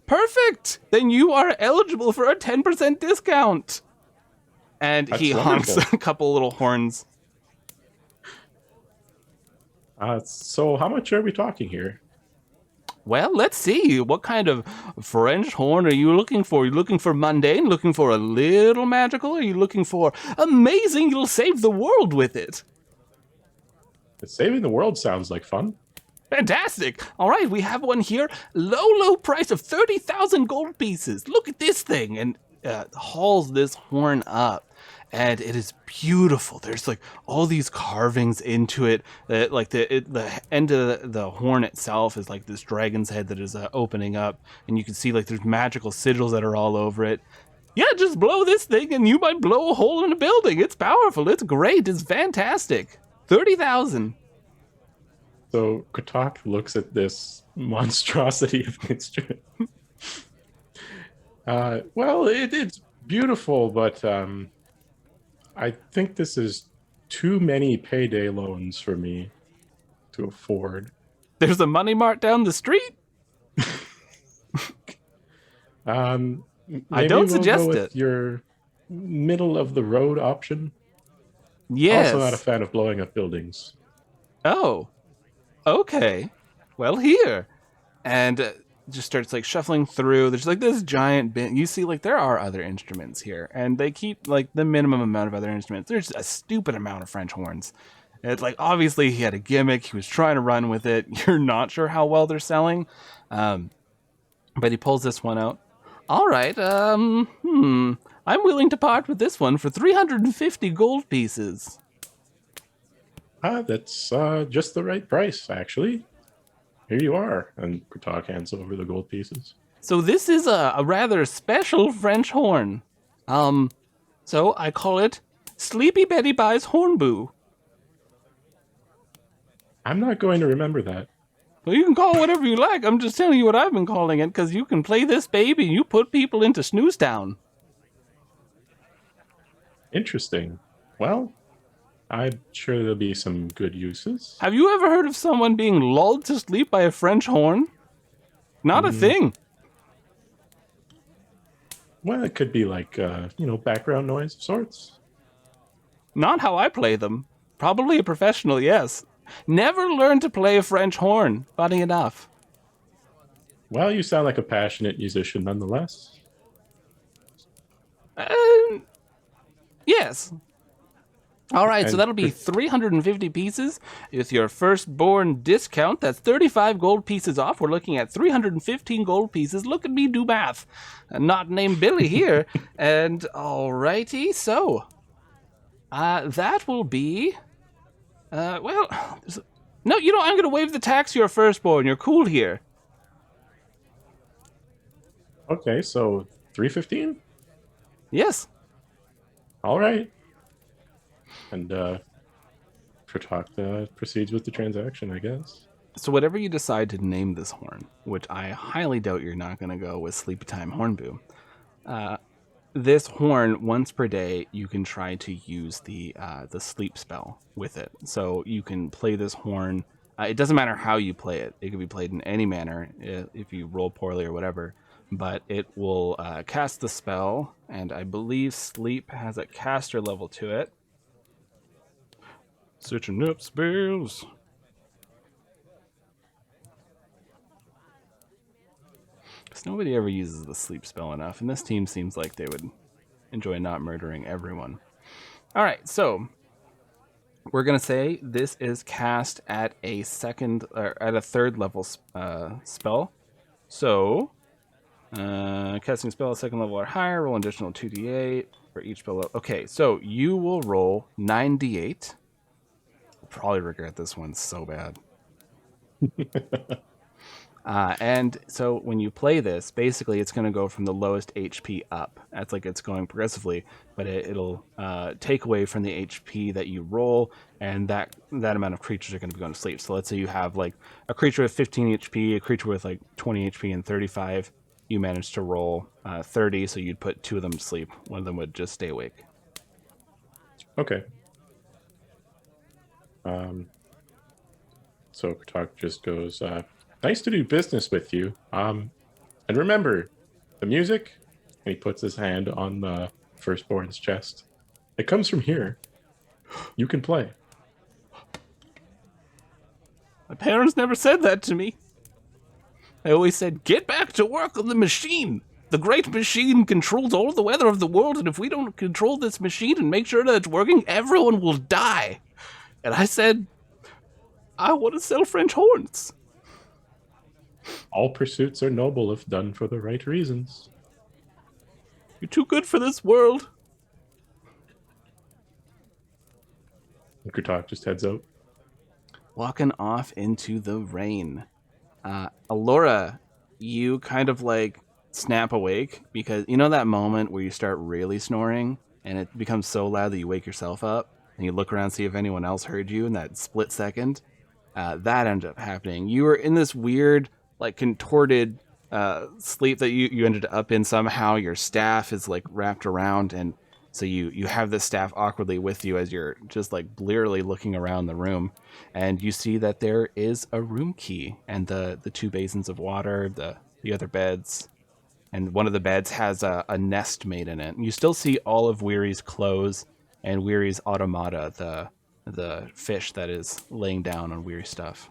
Perfect! Then you are eligible for a 10% discount. And That's he honks wonderful. a couple little horns. So how much are we talking here? Well, let's see. What kind of French horn are you looking for? Are you looking for mundane? Looking for a little magical? Are you looking for amazing? You'll save the world with it. Saving the world sounds like fun. Fantastic. All right, we have one here. Low price of 30,000 gold pieces. Look at this thing. And hauls this horn up. And it is beautiful. There's like all these carvings into it. Like the end of the horn itself is like this dragon's head that is opening up. And you can see like there's magical sigils that are all over it. Yeah, just blow this thing and you might blow a hole in a building. It's powerful. It's great. It's fantastic. 30,000. So Kotak looks at this monstrosity of an instrument. Well, it's beautiful, but I think this is too many payday loans for me to afford. There's a money mart down the street. Maybe don't we'll suggest go with it. Your middle of the road option. Yes. Also not a fan of blowing up buildings. Oh, okay. Well, here. And just starts like shuffling through. There's like this giant bin. You see, like there are other instruments here, and they keep like the minimum amount of other instruments. There's a stupid amount of French horns. It's like obviously he had a gimmick. He was trying to run with it. You're not sure how well they're selling, but he pulls this one out. All right. I'm willing to part with this one for 350 gold pieces. That's just the right price, actually. Here you are. And Kotak hands over the gold pieces. So this is a rather special French horn. So I call it Sleepy Betty Buys Hornboo. I'm not going to remember that. Well, you can call it whatever you like. I'm just telling you what I've been calling it, because you can play this baby and you put people into snooze town. Interesting. Well, I'm sure there'll be some good uses. Have you ever heard of someone being lulled to sleep by a French horn? Not a thing. Well, it could be like, background noise of sorts. Not how I play them. Probably a professional, yes. Never learned to play a French horn. Funny enough. Well, you sound like a passionate musician nonetheless. Yes. All right, so And that'll be 350 pieces. With your firstborn discount, that's 35 gold pieces off. We're looking at 315 gold pieces. Look at me do math. I'm not named Billy here. And all righty, so that will be... no, I'm going to waive the tax to your firstborn. You're cool here. Okay, so 315? Yes. All right. And Kotak proceeds with the transaction, I guess. So whatever you decide to name this horn, which I highly doubt you're not going to go with Sleepy Time Hornboo, this horn, once per day, you can try to use the sleep spell with it. So you can play this horn. It doesn't matter how you play it. It can be played in any manner if you roll poorly or whatever. But it will cast the spell, and I believe sleep has a caster level to it. Switching up spells. Because nobody ever uses the sleep spell enough, and this team seems like they would enjoy not murdering everyone. All right, so we're gonna say this is cast at a third level spell. So, casting spell at second level or higher, roll an additional 2d8 for each spell. Okay, so you will roll 9d8. You'll probably regret this one so bad. And so when you play this, basically it's going to go from the lowest HP up. That's like it's going progressively, but it'll take away from the HP that you roll, and that amount of creatures are going to be going to sleep. So let's say you have like a creature with 15 HP, a creature with like 20 HP and 35. You managed to roll 30, so you'd put 2 of them to sleep. One of them would just stay awake. Okay. So Kotak just goes, nice to do business with you. And remember, the music, and he puts his hand on the firstborn's chest. It comes from here. You can play. My parents never said that to me. I always said, get back to work on the machine. The great machine controls all the weather of the world, and if we don't control this machine and make sure that it's working, everyone will die. And I said, I want to sell French horns. All pursuits are noble if done for the right reasons. You're too good for this world. Kurtok just heads out. Walking off into the rain. Alora, you kind of like snap awake because you know that moment where you start really snoring and it becomes so loud that you wake yourself up and you look around to see if anyone else heard you in that split second. That ended up happening. You were in this weird, like contorted sleep that you ended up in somehow. Your staff is like wrapped around, and so you have this staff awkwardly with you as you're just like blearily looking around the room, and you see that there is a room key and the two basins of water, the other beds, and one of the beds has a nest made in it. And you still see all of Weary's clothes and Weary's automata, the fish that is laying down on Weary stuff.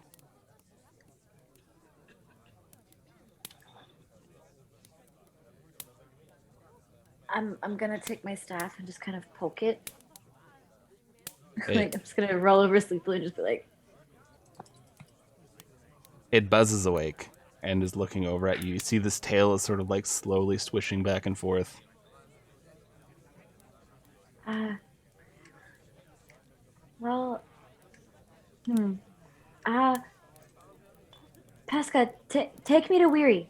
I'm gonna take my staff and just kind of poke it. Hey. Like I'm just gonna roll over sleepily and just be like, It buzzes awake and is looking over at you. You see this tail is sort of like slowly swishing back and forth. well, Pasca, take me to Weary.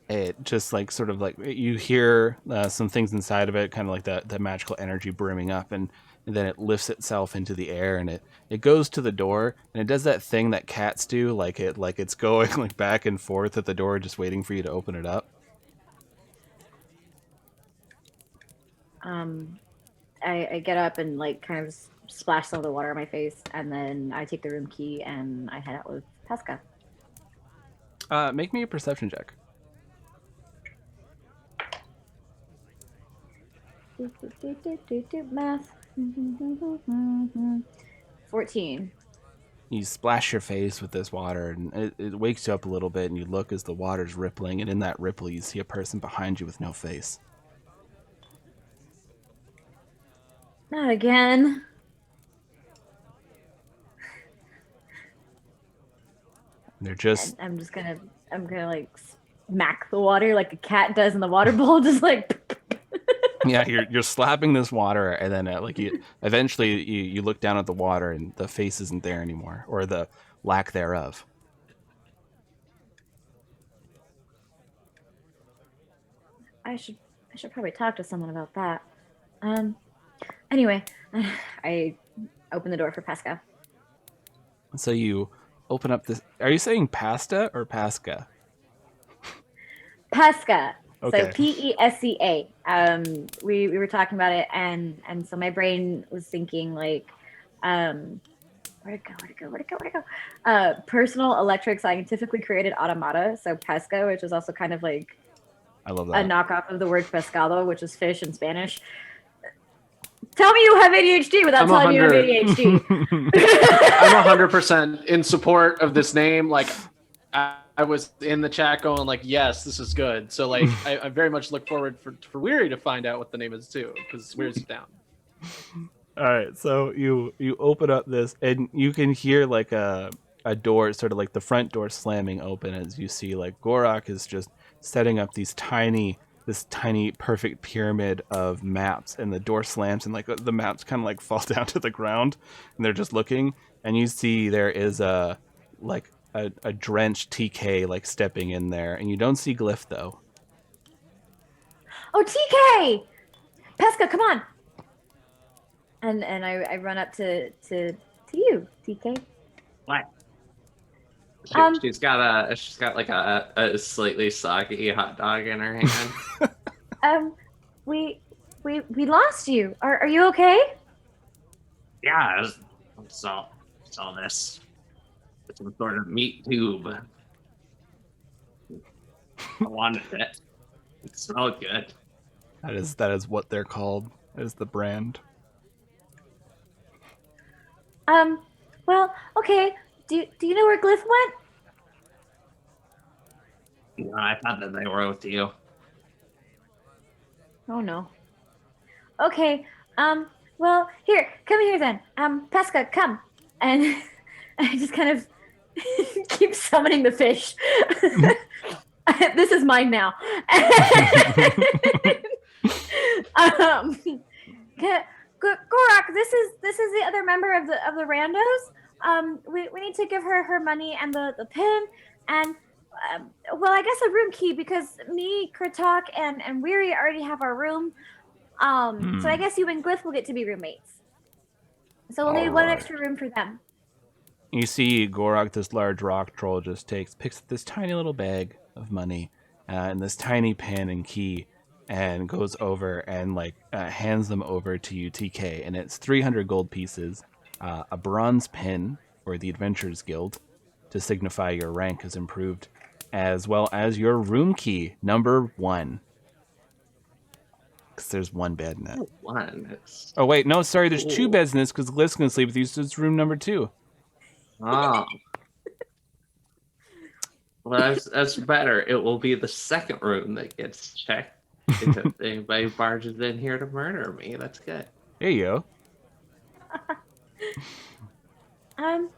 It just like sort of like you hear some things inside of it, kind of like that magical energy brimming up, and then it lifts itself into the air, and it goes to the door, and it does that thing that cats do, like it's going like back and forth at the door, just waiting for you to open it up. I get up and like kind of splash some of the water on my face, and then I take the room key and I head out with Pasca. Make me a perception check. Math. 14. You splash your face with this water, and it wakes you up a little bit, and you look as the water's rippling, and in that ripple you see a person behind you with no face. Not again. They're just I'm gonna like smack the water like a cat does in the water bowl, just like. yeah, you're slapping this water, and then like you eventually you look down at the water, and the face isn't there anymore, or the lack thereof. I should probably talk to someone about that. Anyway, I open the door for Pasca. So you open up this. Are you saying pasta or Pasca? Pasca. Okay. So Pesca. We were talking about it, and so my brain was thinking like, where'd it go? Personal electric scientifically created automata. So pesca, which is also kind of like I love a that. knockoff of the word pescado, which is fish in Spanish. Tell me you have ADHD without telling me you have ADHD. I'm 100% in support of this name. Like, I was in the chat going like, yes, this is good. So like, I very much look forward for Weary to find out what the name is too, because Weary's down. All right, so you open up this, and you can hear like a door, sort of like the front door slamming open as you see like Gorak is just setting up this tiny perfect pyramid of maps, and the door slams and like the maps kind of like fall down to the ground, and they're just looking, and you see there is a drenched TK like stepping in there, and you don't see Glyph though. Oh, TK! Pesca, come on! And I run up to you, TK. What? She's got like a slightly soggy hot dog in her hand. We lost you. Are you okay? Yeah, I saw this. Some sort of meat tube. I wanted it. It smelled good. That is what they're called. That is the brand. Well, okay. Do you know where Glyph went? No, I thought that they were with you. Oh no. Okay. Well, here, come here then. Pesca, come. And I just kind of keep summoning the fish. This is mine now. um, Gorak, this is the other member of the Randos. We need to give her money and the pin and well, I guess a room key because me, Kratok, and Weary already have our room. So I guess you and Glyph will get to be roommates. So we'll need one Alright. extra room for them. You see Gorak, this large rock troll, just picks up this tiny little bag of money and this tiny pen and key and goes over and hands them over to you, TK. And it's 300 gold pieces, a bronze pin for the Adventurers Guild to signify your rank has improved, as well as your room key, number 1. Because there's one bed in it. One. It's... Oh, wait, no, sorry, there's 2 Ooh. beds in this because Glyph's going to sleep with you, so it's room number 2. Oh. Well, that's better. It will be the second room that gets checked. If anybody barges in here to murder me, that's good. There you go. I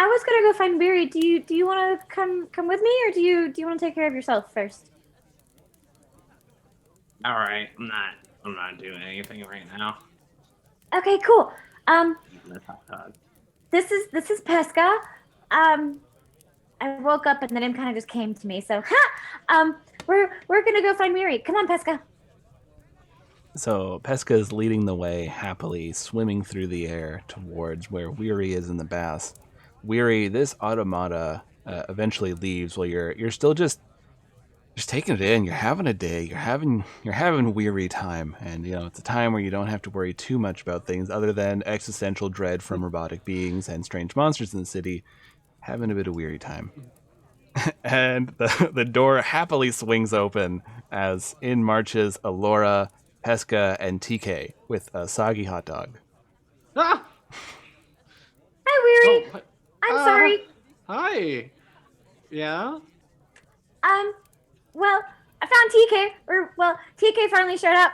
was gonna go find Weary. Do you want to come with me, or do you want to take care of yourself first? All right, I'm not doing anything right now. Okay, cool. Eating this hot dog. This is Pesca. I woke up and the name kind of just came to me. So, we're gonna go find Weary. Come on, Pesca. So Pesca is leading the way, happily swimming through the air towards where Weary is in the bass. Weary, this automata eventually leaves while you're still just taking it in. You're having a day. You're having weary time, and it's a time where you don't have to worry too much about things other than existential dread from robotic beings and strange monsters in the city. Having a bit of weary time. And the door happily swings open as in marches Alora, Pesca, and TK with a soggy hot dog. Ah! Hi, Weary. Oh, I'm sorry. Hi. Yeah? Well, I found TK. TK finally showed up.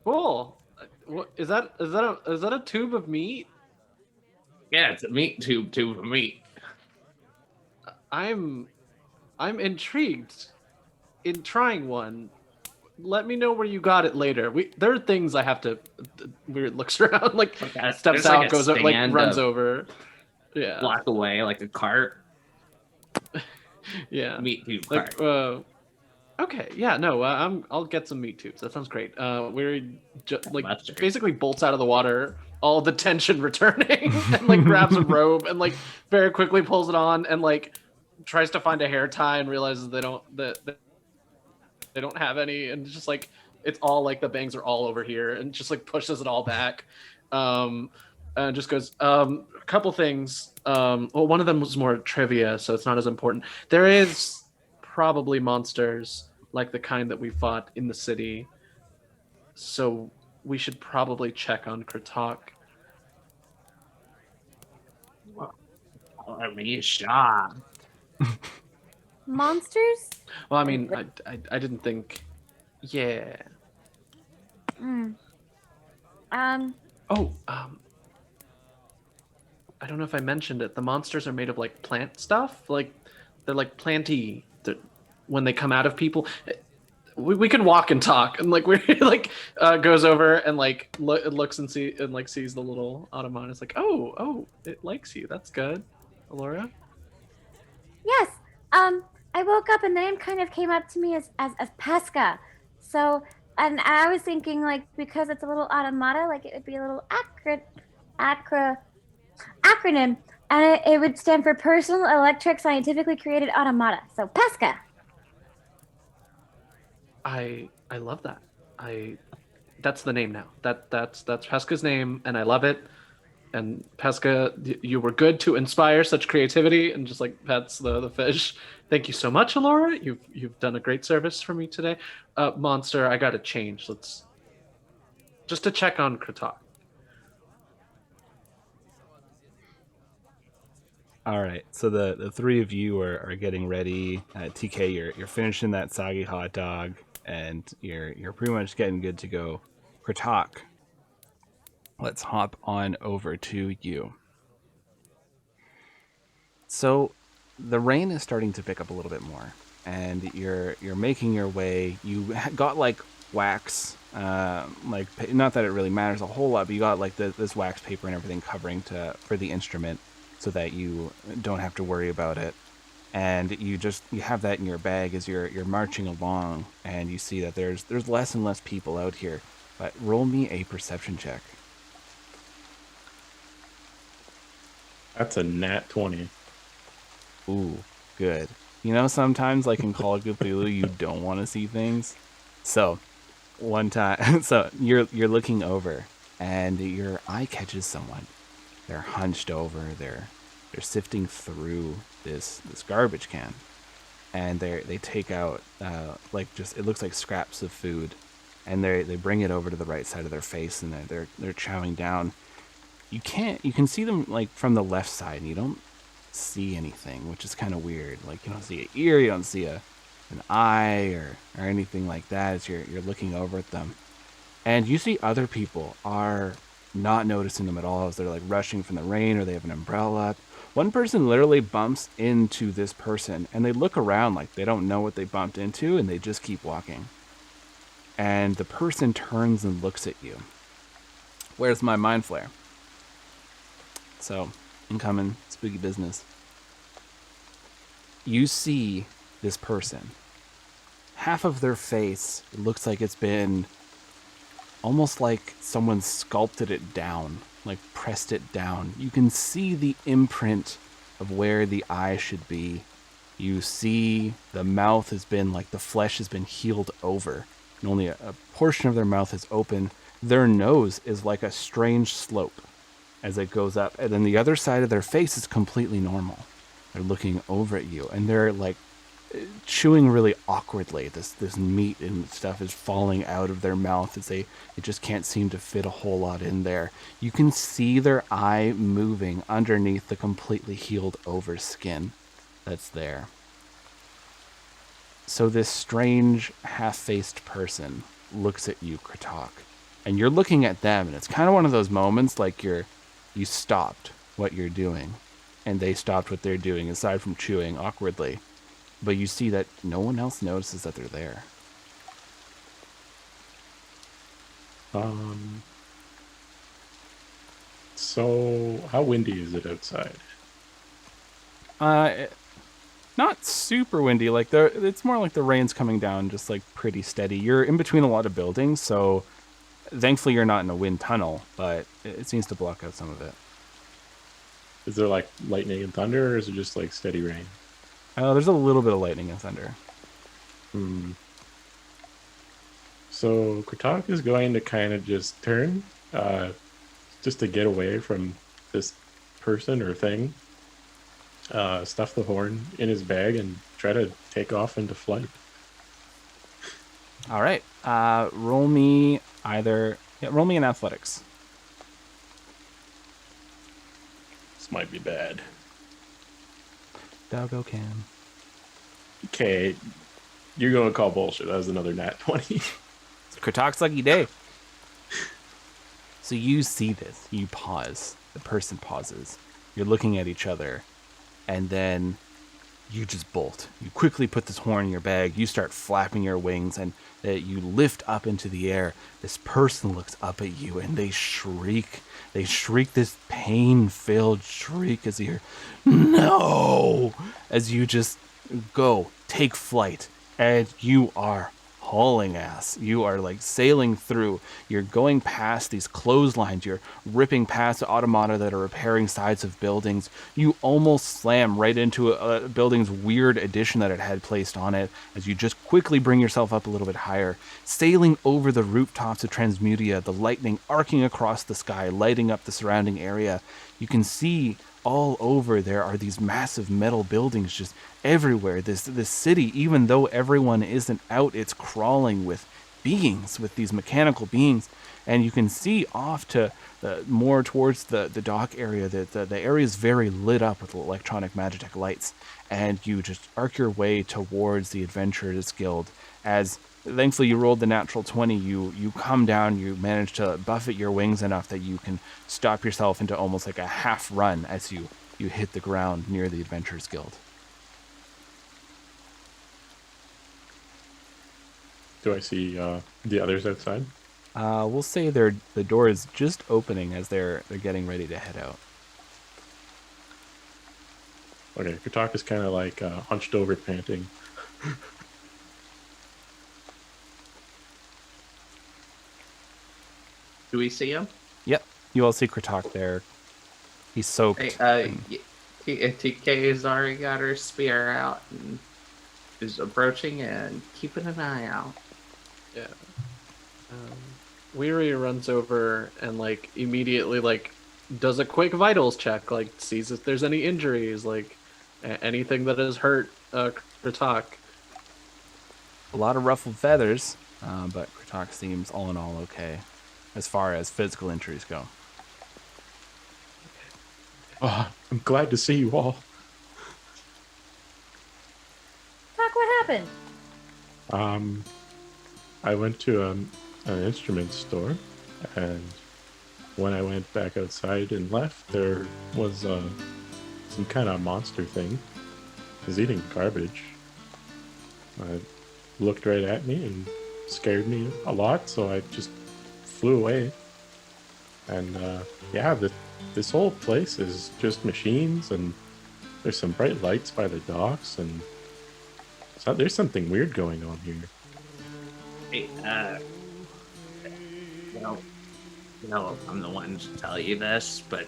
Cool. What is that? Is that a tube of meat? Yeah, it's a meat tube of meat. I'm intrigued in trying one. Let me know where you got it later. There are things I have to. Weird looks around, Okay, steps there's out, like a goes up, stand runs of- over. Yeah. Block away like a cart. Yeah. Meat tube cart. Okay, yeah, no, I'll get some meat tubes. That sounds great. We're Mustard. basically bolts out of the water, all the tension returning, and grabs a robe and very quickly pulls it on and tries to find a hair tie and realizes they don't have any, and just it's all the bangs are all over here and just pushes it all back. And just goes, a couple things. Well, one of them was more trivia, so it's not as important. There is probably monsters like the kind that we fought in the city, so we should probably check on Kratok. I mean, shot. Monsters? Well, I mean, I didn't think. Yeah. Oh, I don't know if I mentioned it. The monsters are made of plant stuff. They're planty. When they come out of people, we can walk and talk. And we're goes over and looks and sees the little automata. It's oh, it likes you. That's good, Alora. Yes. I woke up and the name kind of came up to me as Pesca. So, and I was thinking because it's a little automata, it would be a little acronym, and it would stand for Personal Electric Scientifically Created Automata. So Pesca. I love that. That's the name now. That's Pesca's name, and I love it. And Pesca, you were good to inspire such creativity, and just pets the fish. Thank you so much, Alora. You've done a great service for me today. Monster, I gotta change. Let's just to check on Kratok. All right, so the three of you are getting ready. TK, you're finishing that soggy hot dog, and you're pretty much getting good to go. Kratok, let's hop on over to you. So the rain is starting to pick up a little bit more, and you're making your way. You got like wax, like not that it really matters a whole lot, but you got like this wax paper and everything covering for the instrument, so that you don't have to worry about it. And you have that in your bag as you're marching along, and you see that there's less and less people out here. But roll me a perception check. That's a nat 20. Ooh, good. You know, sometimes like in Call of Cthulhu, you don't want to see things. So one time, so you're looking over, and your eye catches someone. They're hunched over. They're sifting through this garbage can, and they take out like just it looks like scraps of food, and they bring it over to the right side of their face, and they're chowing down. You can see them like from the left side, and you don't see anything, which is kind of weird. Like you don't see an ear, you don't see an eye or anything like that as you're looking over at them. And you see other people are not noticing them at all as they're like rushing from the rain, or they have an umbrella up. One person literally bumps into this person, and they look around like they don't know what they bumped into, and they just keep walking. And the person turns and looks at you. Where's my mind flare? So, incoming spooky business. You see this person. Half of their face looks like it's been almost like someone sculpted it down, like pressed it down. You can see the imprint of where the eye should be. You see the mouth has been like the flesh has been healed over, and only a portion of their mouth is open. Their nose is like a strange slope as it goes up, and then the other side of their face is completely normal. They're looking over at you, and they're like chewing really awkwardly. This meat and stuff is falling out of their mouth as they just can't seem to fit a whole lot in there. You can see their eye moving underneath the completely healed over skin that's there. So this strange half-faced person looks at you, Kratok, and you're looking at them, and it's kind of one of those moments like you stopped what you're doing, and they stopped what they're doing, aside from chewing awkwardly. But you see that no one else notices that they're there. So how windy is it outside? Not super windy. Like it's more like the rain's coming down, just like pretty steady. You're in between a lot of buildings, so thankfully you're not in a wind tunnel, but it seems to block out some of it. Is there like lightning and thunder, or is it just like steady rain? There's a little bit of lightning and thunder. So Kratok is going to kind of just turn, just to get away from this person or thing. Stuff the horn in his bag and try to take off into flight. All right. Roll me an athletics. This might be bad. Doggo can. Okay, you're going to call bullshit. That was another nat 20. It's Kratok's lucky day. So you see this. You pause. The person pauses. You're looking at each other. And then you just bolt. You quickly put this horn in your bag. You start flapping your wings, and you lift up into the air. This person looks up at you, and they shriek. They shriek this pain-filled shriek as you hear, "No!" As you just go, take flight, and you are hauling ass. You are like sailing through. You're going past these clotheslines. You're ripping past automata that are repairing sides of buildings. You almost slam right into a building's weird addition that it had placed on it as you just quickly bring yourself up a little bit higher. Sailing over the rooftops of Transmutia, the lightning arcing across the sky, lighting up the surrounding area. You can see all over there are these massive metal buildings just everywhere. This city, even though everyone isn't out, it's crawling with beings, with these mechanical beings, and you can see off to more towards the dock area that the area is very lit up with electronic magitech lights, and you just arc your way towards the Adventurers Guild. As thankfully you rolled the natural 20, you come down, you manage to buffet your wings enough that you can stop yourself into almost like a half run as you hit the ground near the Adventurers Guild. Do I see the others outside? We'll say the door is just opening as they're getting ready to head out. Okay, Katak is kind of like hunched over, panting. Do we see him? Yep, you all see Kratok there. He's soaked. Hey, TK has already got her spear out and is approaching and keeping an eye out. Yeah. Weary runs over and like immediately like does a quick vitals check, like sees if there's any injuries, like anything that has hurt Kratok. A lot of ruffled feathers, but Kratok seems all in all okay as far as physical injuries go. Oh, I'm glad to see you all. Talk, what happened? I went to an instrument store, and when I went back outside and left, there was some kind of monster thing. It was eating garbage. It looked right at me and scared me a lot, so I just flew away. And yeah, this whole place is just machines, and there's some bright lights by the docks, and so there's something weird going on here. Hey, I'm the one to tell you this, but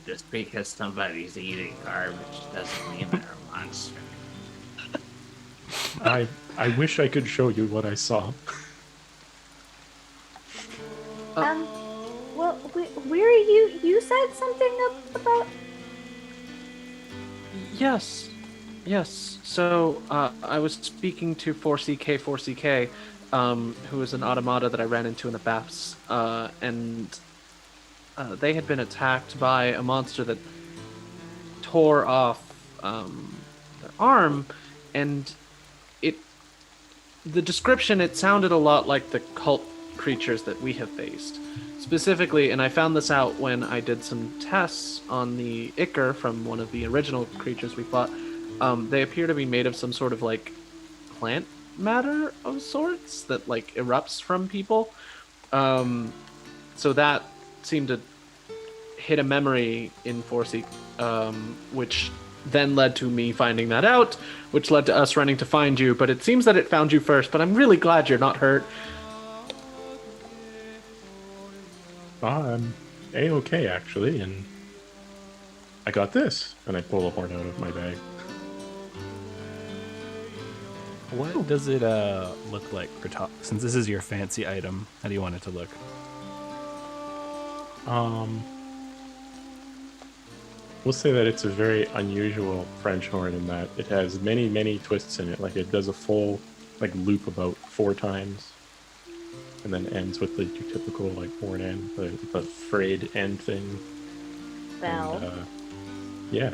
just because somebody's eating garbage doesn't mean they're a monster. I wish I could show you what I saw. Well, Weary, you said something about. Yes. So I was speaking to 4CK, who is an automata that I ran into in the baths, and they had been attacked by a monster that tore off their arm, and the description, it sounded a lot like the cult creatures that we have faced. Specifically, and I found this out when I did some tests on the Ichor from one of the original creatures we fought. They appear to be made of some sort of like plant matter of sorts that like erupts from people. So that seemed to hit a memory in 4C, which then led to me finding that out, which led to us running to find you. But it seems that it found you first, but I'm really glad you're not hurt. I'm A-okay, actually, and I got this, and I pull a horn out of my bag. What does it look like, Kratok? Since this is your fancy item, how do you want it to look? We'll say that it's a very unusual French horn in that it has many, many twists in it. Like, it does a full, like, loop about 4 times, and then ends with the typical, like, horn end, the frayed end thing. Bell. And, yeah.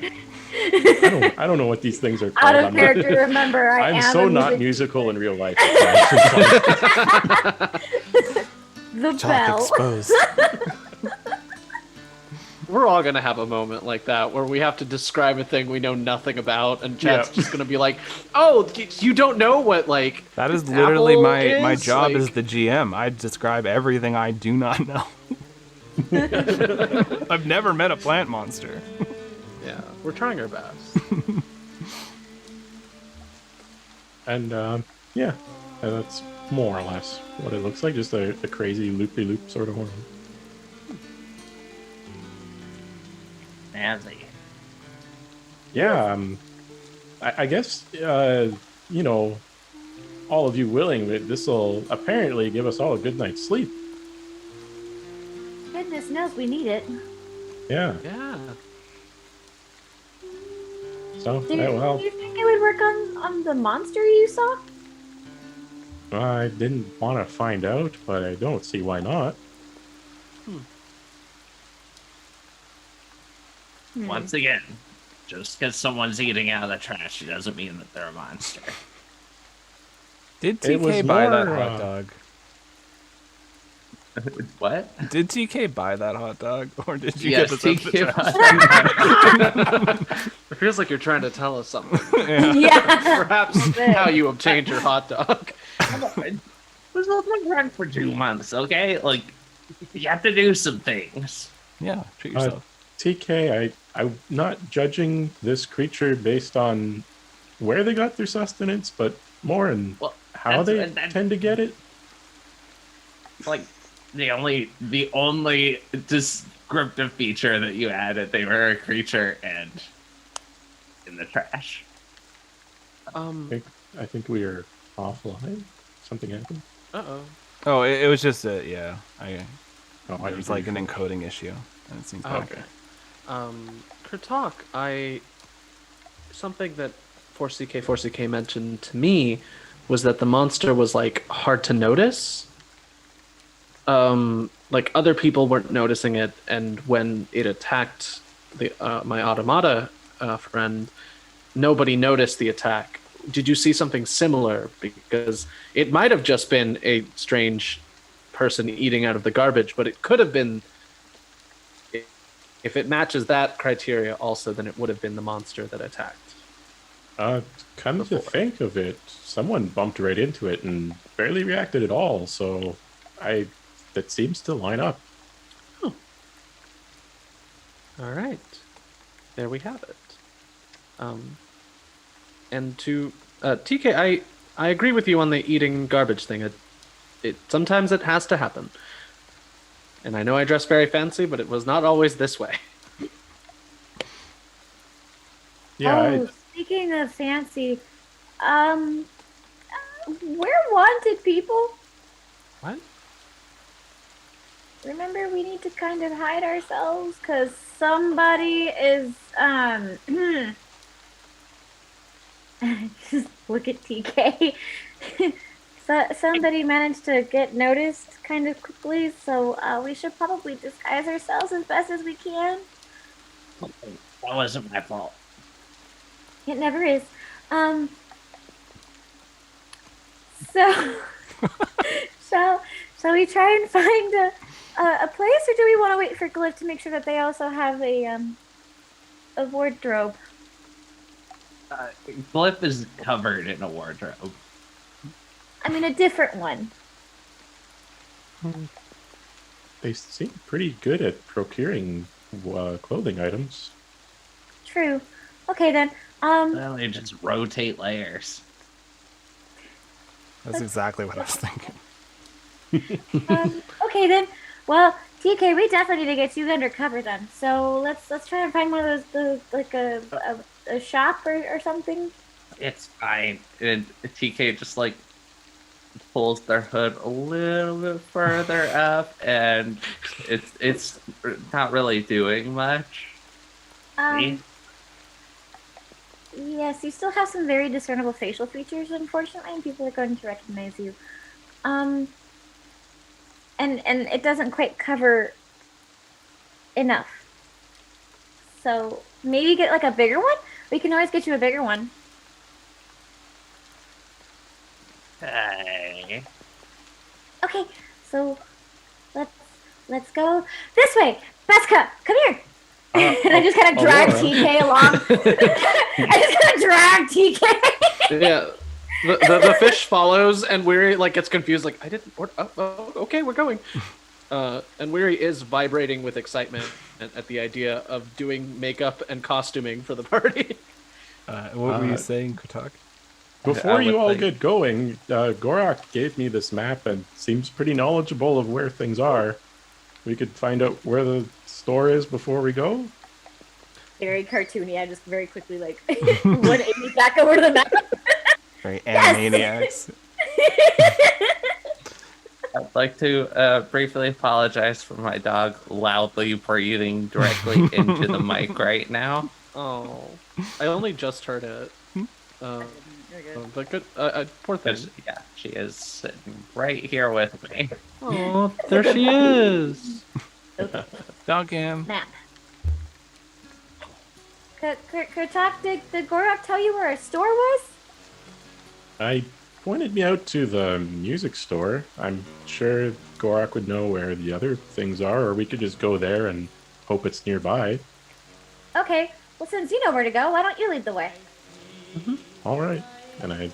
I don't know what these things are called. Out of character, remember, I I'm am so a not music- musical in real life. The Chalk bell. exposed. We're all gonna have a moment like that where we have to describe a thing we know nothing about, and chat's Yeah. just gonna be like, "Oh, you don't know what like." That is literally Apple my is, job like- as the GM. I describe everything I do not know. I've never met a plant monster. Yeah, we're trying our best. And yeah, and that's more or less what it looks like. Just a crazy loop-de-loop sort of horn. Fancy. Yeah, I guess, you know, all of you willing, this will apparently give us all a good night's sleep. Goodness knows we need it. Yeah, Yeah. so, Do yeah, well, you think it would work on the monster you saw? I didn't want to find out, but I don't see why not. Once again, just because someone's eating out of the trash, it doesn't mean that they're a monster. Did It was TK buy that more, hot dog? What? Did TK buy that hot dog, or did you Yes, get this out of the TK. trash? It feels like you're trying to tell us something. Yeah. Perhaps how you obtained your hot dog. It was only run for 2 months, okay? Like, you have to do some things. Yeah, treat yourself. TK, I'm not judging this creature based on where they got their sustenance, but more in Well, how they tend to get it. Like, the only descriptive feature that you added, they were a creature and in the trash. I think we are offline. Something happened. Uh-oh. Oh, it was just a yeah. It I was like an encoding issue, and it seems Okay. Kurtok, something that 4CK mentioned to me was that the monster was like hard to notice. Like other people weren't noticing it, and when it attacked my automata friend, nobody noticed the attack. Did you see something similar? Because it might have just been a strange person eating out of the garbage, but it could have been. If it matches that criteria, also, then it would have been the monster that attacked. Come to think of it, someone bumped right into it and barely reacted at all. So, that seems to line up. All right, there we have it. And to TK, I agree with you on the eating garbage thing. It sometimes it has to happen. And I know I dress very fancy, but it was not always this way. Yeah. Speaking of fancy, we're wanted people. What? Remember, we need to kind of hide ourselves because somebody is just look at TK. Somebody managed to get noticed kind of quickly, so we should probably disguise ourselves as best as we can. That wasn't my fault. It never is. So, shall we try and find a place, or do we want to wait for Glyph to make sure that they also have a wardrobe? Glyph is covered in a wardrobe. I mean, a different one. They seem pretty good at procuring clothing items. True. Okay then. Well, they just rotate layers. That's exactly what I was thinking. Okay then. Well, TK, we definitely need to get you undercover then. So let's try and find one of those like a shop or something. It's fine. And TK just like pulls their hood a little bit further up, and it's not really doing much. See? Yes, you still have some very discernible facial features, unfortunately, and people are going to recognize you. And it doesn't quite cover enough. So maybe get like a bigger one? We can always get you a bigger one. Hey. Okay, so let's go this way. Beska, come here. And I just kind of drag TK along. I just kind of drag TK. Yeah. The fish follows, and Weary like gets confused. Like, I didn't. Okay, we're going. And Weary is vibrating with excitement at the idea of doing makeup and costuming for the party. What were you saying, Kurtok? Before you all get going, Gorak gave me this map and seems pretty knowledgeable of where things are. We could find out where the store is before we go. Very cartoony. I just very quickly like 180 back over to the map. Very Animaniacs. I'd like to briefly apologize for my dog loudly breathing directly into the mic right now. Oh, I only just heard it. There we But good. Poor thing. Yeah, she is sitting right here with me. Oh, there she is. Okay. Duncan. Nap. Kurtak, did Gorak tell you where our store was? I pointed me out to the music store. I'm sure Gorak would know where the other things are, or we could just go there and hope it's nearby. Okay. Well, since you know where to go, why don't you lead the way? All right. And I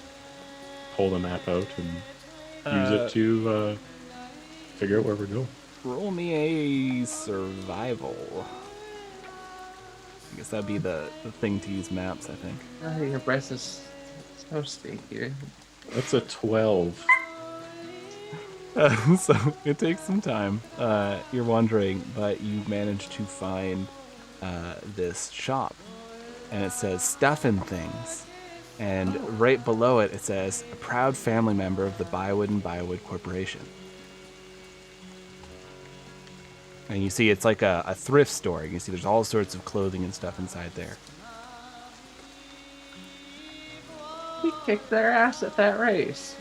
pull the map out and use it to figure out where we're going. Roll me a survival. I guess that'd be the thing to use maps, I think. Oh, your breath is so stinky. That's a 12. So it takes some time. You're wandering, but you manage to find this shop. And it says Stuff and Things. And right below it, it says a proud family member of the Biowood and Biowood Corporation. And you see it's like a thrift store. You can see there's all sorts of clothing and stuff inside there. We kicked their ass at that race.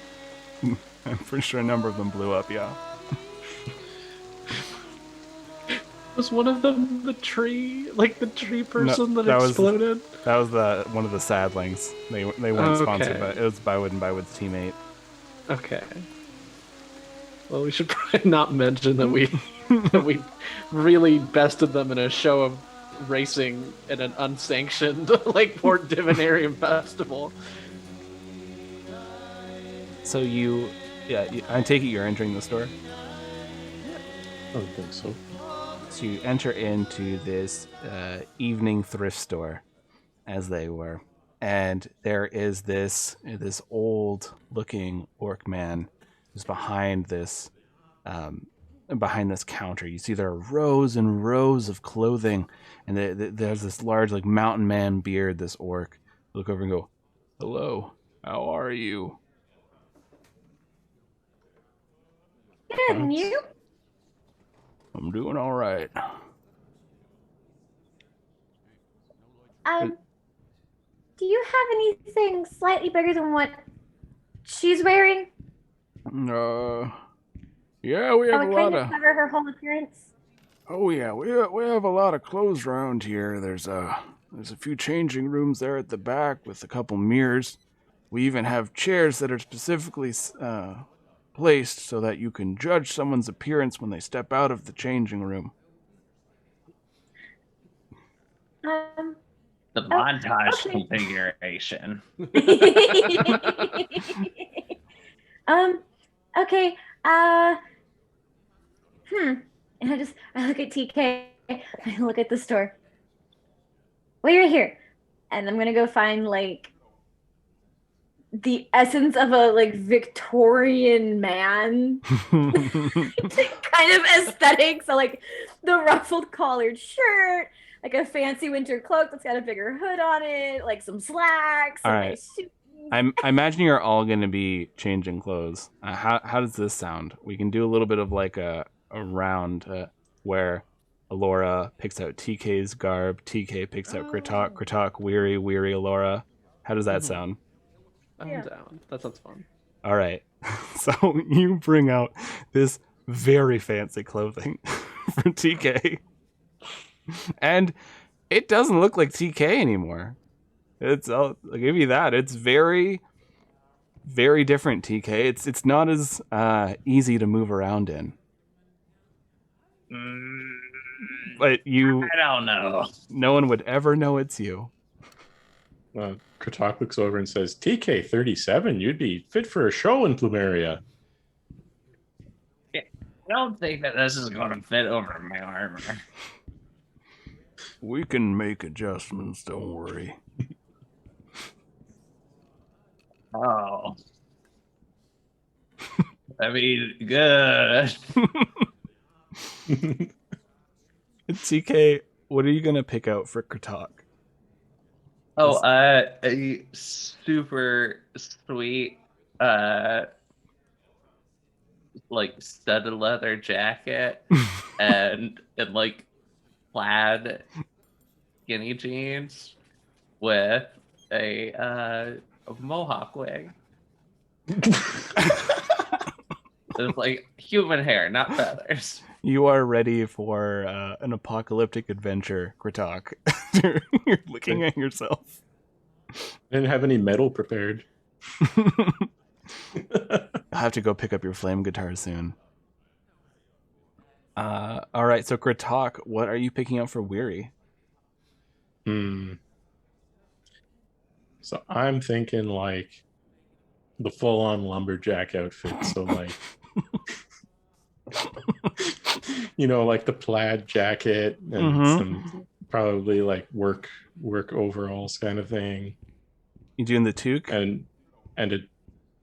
I'm pretty sure a number of them blew up, yeah. Was one of them the tree person that that exploded? That was one of the sadlings. They weren't sponsored, but it was Biowood and Biowood's teammate. Okay. Well, we should probably not mention that we really bested them in a show of racing at an unsanctioned Port Divinarium festival. So I take it you're entering the store. I don't think so. So you enter into this evening thrift store, as they were, and there is this old-looking orc man who's behind this counter. You see there are rows and rows of clothing, and there's this large mountain man beard. This orc look over and go, "Hello, how are you?" Good, and you? I'm doing all right. Do you have anything slightly bigger than what she's wearing? Yeah, we have a Would lot kind of of. cover her whole appearance. Oh yeah, we have a lot of clothes around here. There's a few changing rooms there at the back with a couple mirrors. We even have chairs that are specifically placed so that you can judge someone's appearance when they step out of the changing room. The montage okay. configuration. Okay. And I look at TK. I look at the store. Well, you're here, and I'm gonna go find the essence of a Victorian man kind of aesthetic. So the ruffled collared shirt, a fancy winter cloak that's got a bigger hood on it, some slacks. All right. I imagine you're all going to be changing clothes. How does this sound? We can do a little bit of a round where Alora picks out TK's garb, TK picks out Kritok, Weary, Alora. How does that sound? I'm down. That sounds fun. All right. So you bring out this very fancy clothing for TK. And it doesn't look like TK anymore. I'll give you that. It's very, very different TK. It's not as easy to move around in. But I don't know. No one would ever know it's you. Kratok looks over and says, TK 37, you'd be fit for a show in Plumeria. I don't think that this is going to fit over my armor. We can make adjustments, don't worry. Oh. I mean, good. TK, what are you going to pick out for Kratok? Oh, a super sweet, studded leather jacket and plaid skinny jeans with a a mohawk wig. It's like human hair, not feathers. You are ready for an apocalyptic adventure, Kritok. You're looking at yourself. I didn't have any metal prepared. I'll have to go pick up your flame guitar soon. All right, so Kritok, what are you picking up for Weary? So I'm thinking like the full-on lumberjack outfit. So like, like the plaid jacket and some probably like work overalls kind of thing. You doing the toque? And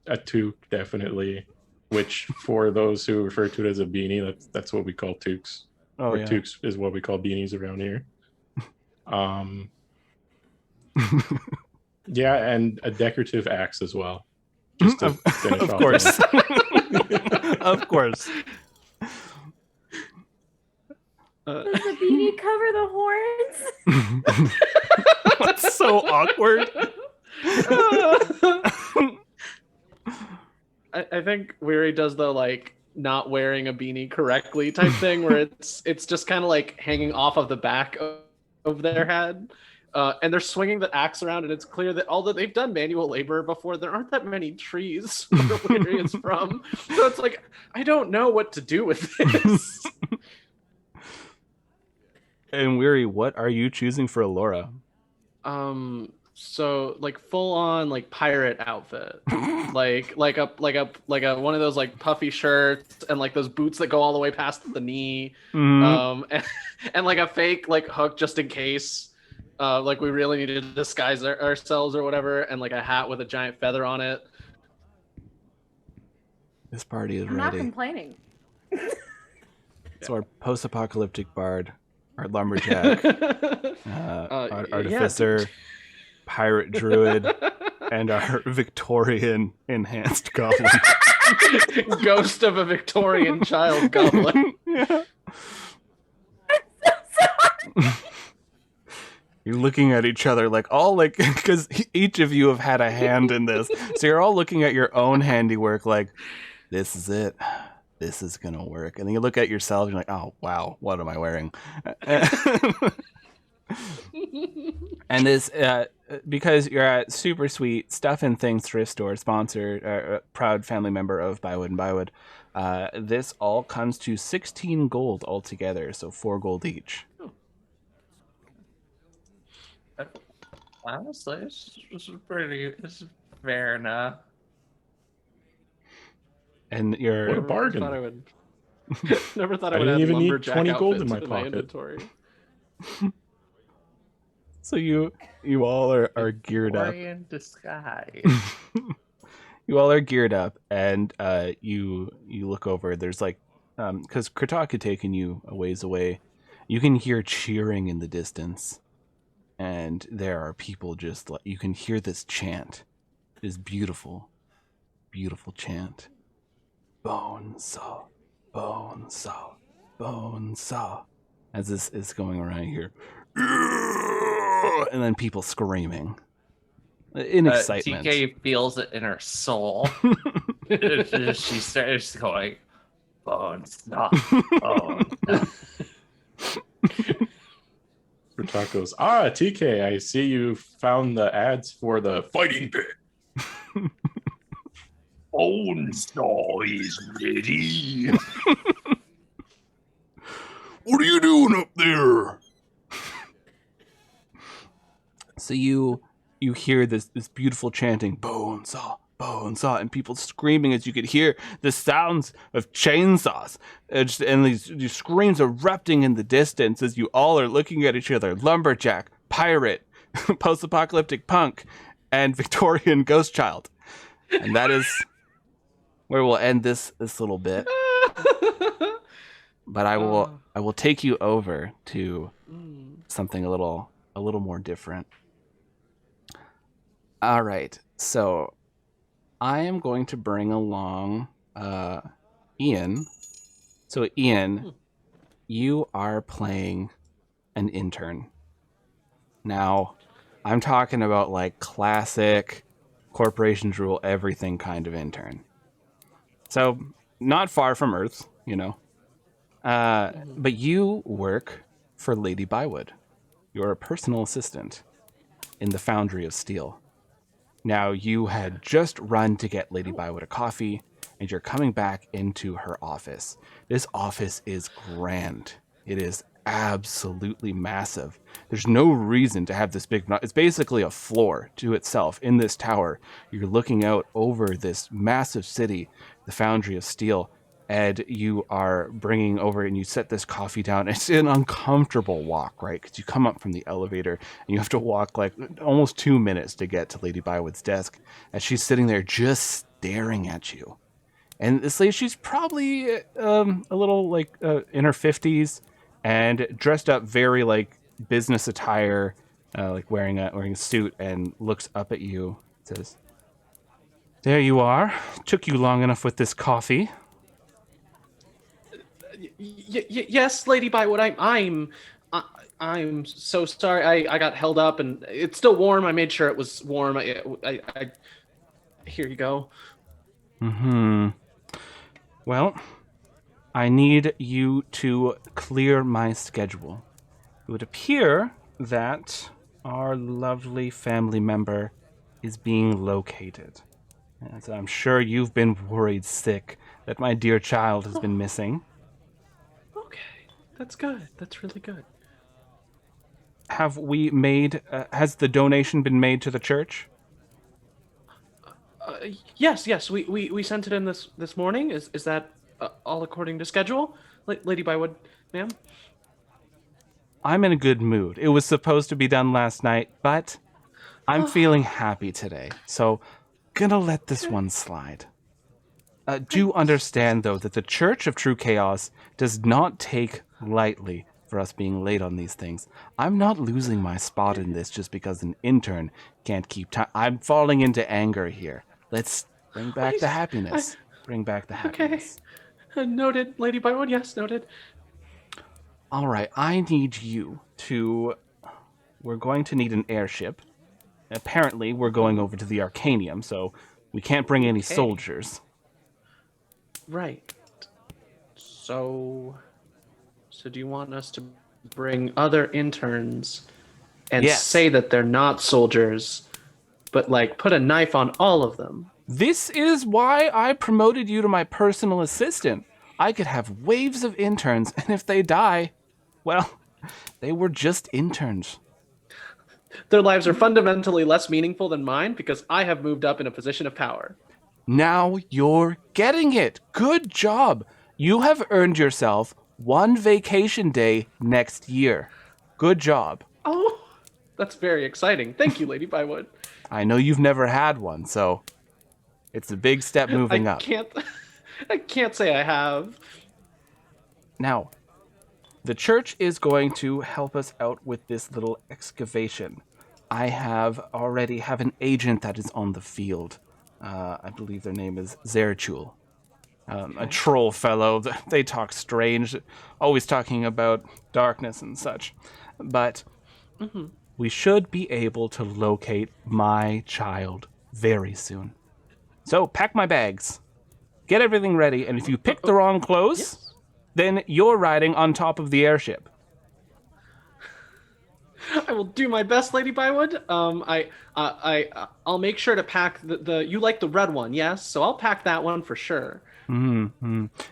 a toque, definitely. Which for those who refer to it as a beanie, that's what we call toques. Oh, yeah. Toques is what we call beanies around here. Yeah, and a decorative axe as well. Just to finish of off course. Of course. Does the beanie cover the horns? That's so awkward. I think Weary does the like not wearing a beanie correctly type thing where it's just kind of like hanging off of the back of their head. And they're swinging the axe around, and it's clear that although they've done manual labor before, there aren't that many trees where Weary is from. So it's like, I don't know what to do with this. And Weary, what are you choosing for Alora? So like full on like pirate outfit, like a one of those like puffy shirts and like those boots that go all the way past the knee, and like a fake like hook just in case. Like we really need to disguise ourselves or whatever, and like a hat with a giant feather on it. This party is I'm not ready. complaining. So our post-apocalyptic bard, our lumberjack, artificer, pirate druid, and our Victorian enhanced goblin. Ghost of a Victorian child goblin. Yeah. You're looking at each other because each of you have had a hand in this. So you're all looking at your own handiwork like, this is it. This is going to work. And then you look at yourself and you're like, oh, wow, what am I wearing? And this, because you're at Super Sweet Stuff and Things thrift store, sponsor, proud family member of Bywood and Bywood, this all comes to 16 gold altogether, so 4 gold each. Honestly, this is fair enough. And you're What a bargain. Never thought I I would didn't have even need lumberjack 20 gold in outfits my pocket. inventory. So you all are geared up. In disguise. You all are geared up, and you look over. There's like, because Kritok had taken you a ways away, you can hear cheering in the distance, and there are people just like, you can hear this chant, this beautiful, beautiful chant. Bone saw, bone saw, bone saw. As this is going around here. And then people screaming in excitement. TK feels it in her soul. She starts going, bone stop, bone. Tacos. TK, I see you found the ads for the fighting pit. Bone saw is ready. What are you doing up there? So you hear this beautiful chanting, bone saw, and people screaming as you could hear the sounds of chainsaws. And these screams erupting in the distance as you all are looking at each other. Lumberjack, pirate, post-apocalyptic punk, and Victorian ghost child. And that is where we'll end this little bit. But I will take you over to something a little more different. All right, so I am going to bring along Ian. So Ian, you are playing an intern. Now, I'm talking about like classic corporations rule everything kind of intern. So, not far from Earth, you know. But you work for Lady Bywood. You're a personal assistant in the Foundry of Steel. Now, you had just run to get Lady Bywood a coffee, and you're coming back into her office. This office is grand. It is absolutely massive. There's no reason to have this big... It's basically a floor to itself in this tower. You're looking out over this massive city, the Foundry of Steel, and you are bringing over and you set this coffee down. It's an uncomfortable walk, right? Because you come up from the elevator and you have to walk like almost 2 minutes to get to Lady Bywood's desk as she's sitting there just staring at you. And this lady, she's probably a little like in her 50s and dressed up very like business attire, like wearing a suit, and looks up at you and says, "There you are. Took you long enough with this coffee." Yes, Lady Bywood. I'm so sorry. I got held up, and it's still warm. I made sure it was warm. Here you go. Well, I need you to clear my schedule. It would appear that our lovely family member is being located. As I'm sure you've been worried sick that my dear child has been missing. Okay, that's good. That's really good. Have we made, has the donation been made to the church? Yes. We sent it in this morning. Is that all according to schedule, Lady Bywood, ma'am? I'm in a good mood. It was supposed to be done last night, but I'm feeling happy today. So, gonna let this one slide. Do understand, though, that the Church of True Chaos does not take lightly for us being late on these things. I'm not losing my spot in this just because an intern can't keep time. I'm falling into anger here. Let's bring back the happiness. Bring back the happiness. Okay. Noted, Lady Bywood. Yes, noted. All right, I need you to... We're going to need an airship. Apparently, we're going over to the Arcanium, so we can't bring any soldiers. Right. So do you want us to bring other interns and say that they're not soldiers, but like put a knife on all of them? This is why I promoted you to my personal assistant. I could have waves of interns, and if they die, well, they were just interns. Their lives are fundamentally less meaningful than mine because I have moved up in a position of power. Now you're getting it. Good job. You have earned yourself one vacation day next year. Good job. Oh, that's very exciting. Thank you, Lady Bywood. I know you've never had one, so it's a big step moving up. I can't say I have. Now, the church is going to help us out with this little excavation. I already have an agent that is on the field. I believe their name is Zerachul. A troll fellow. They talk strange, always talking about darkness and such. But we should be able to locate my child very soon. So pack my bags. Get everything ready, and if you pick the wrong clothes, then you're riding on top of the airship. I will do my best, Lady Bywood. I'll make sure to pack the. You like the red one, yes? So I'll pack that one for sure.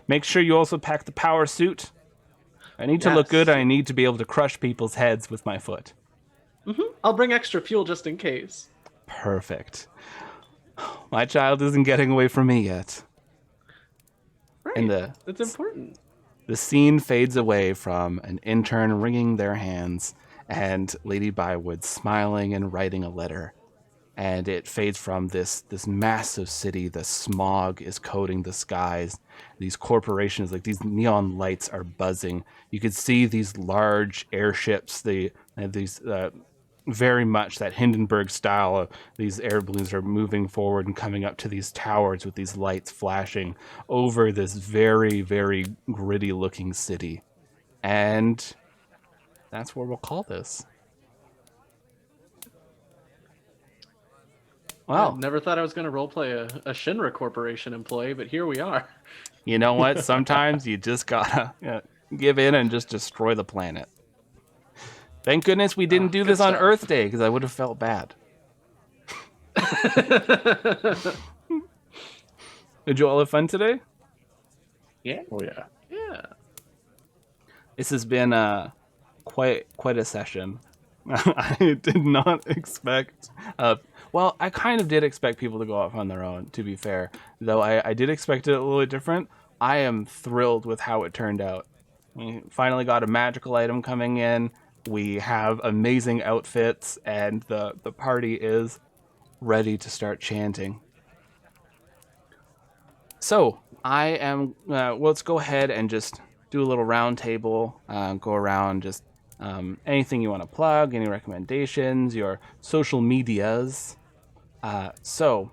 Make sure you also pack the power suit. I need to look good. I need to be able to crush people's heads with my foot. I'll bring extra fuel just in case. Perfect. My child isn't getting away from me yet. Right. And That's important. The scene fades away from an intern wringing their hands and Lady Bywood smiling and writing a letter. And it fades from this massive city. The smog is coating the skies. These corporations, like these neon lights, are buzzing. You could see these large airships. They have these very much that Hindenburg style. These air balloons are moving forward and coming up to these towers with these lights flashing over this very, very gritty looking city. And that's where we'll call this. Well, never thought I was going to roleplay a Shinra Corporation employee, but here we are. you know what? Sometimes you just gotta give in and just destroy the planet. Thank goodness we didn't do good this on stuff. Earth Day, because I would have felt bad. Did you all have fun today? Yeah. Oh yeah. Yeah. This has been quite a session. I did not expect. Well, I kind of did expect people to go off on their own. To be fair, though, I did expect it a little bit different. I am thrilled with how it turned out. We finally got a magical item coming in. We have amazing outfits, and the party is ready to start chanting. So I am. Let's go ahead and just do a little round table. Go around just anything you want to plug, any recommendations, your social medias. So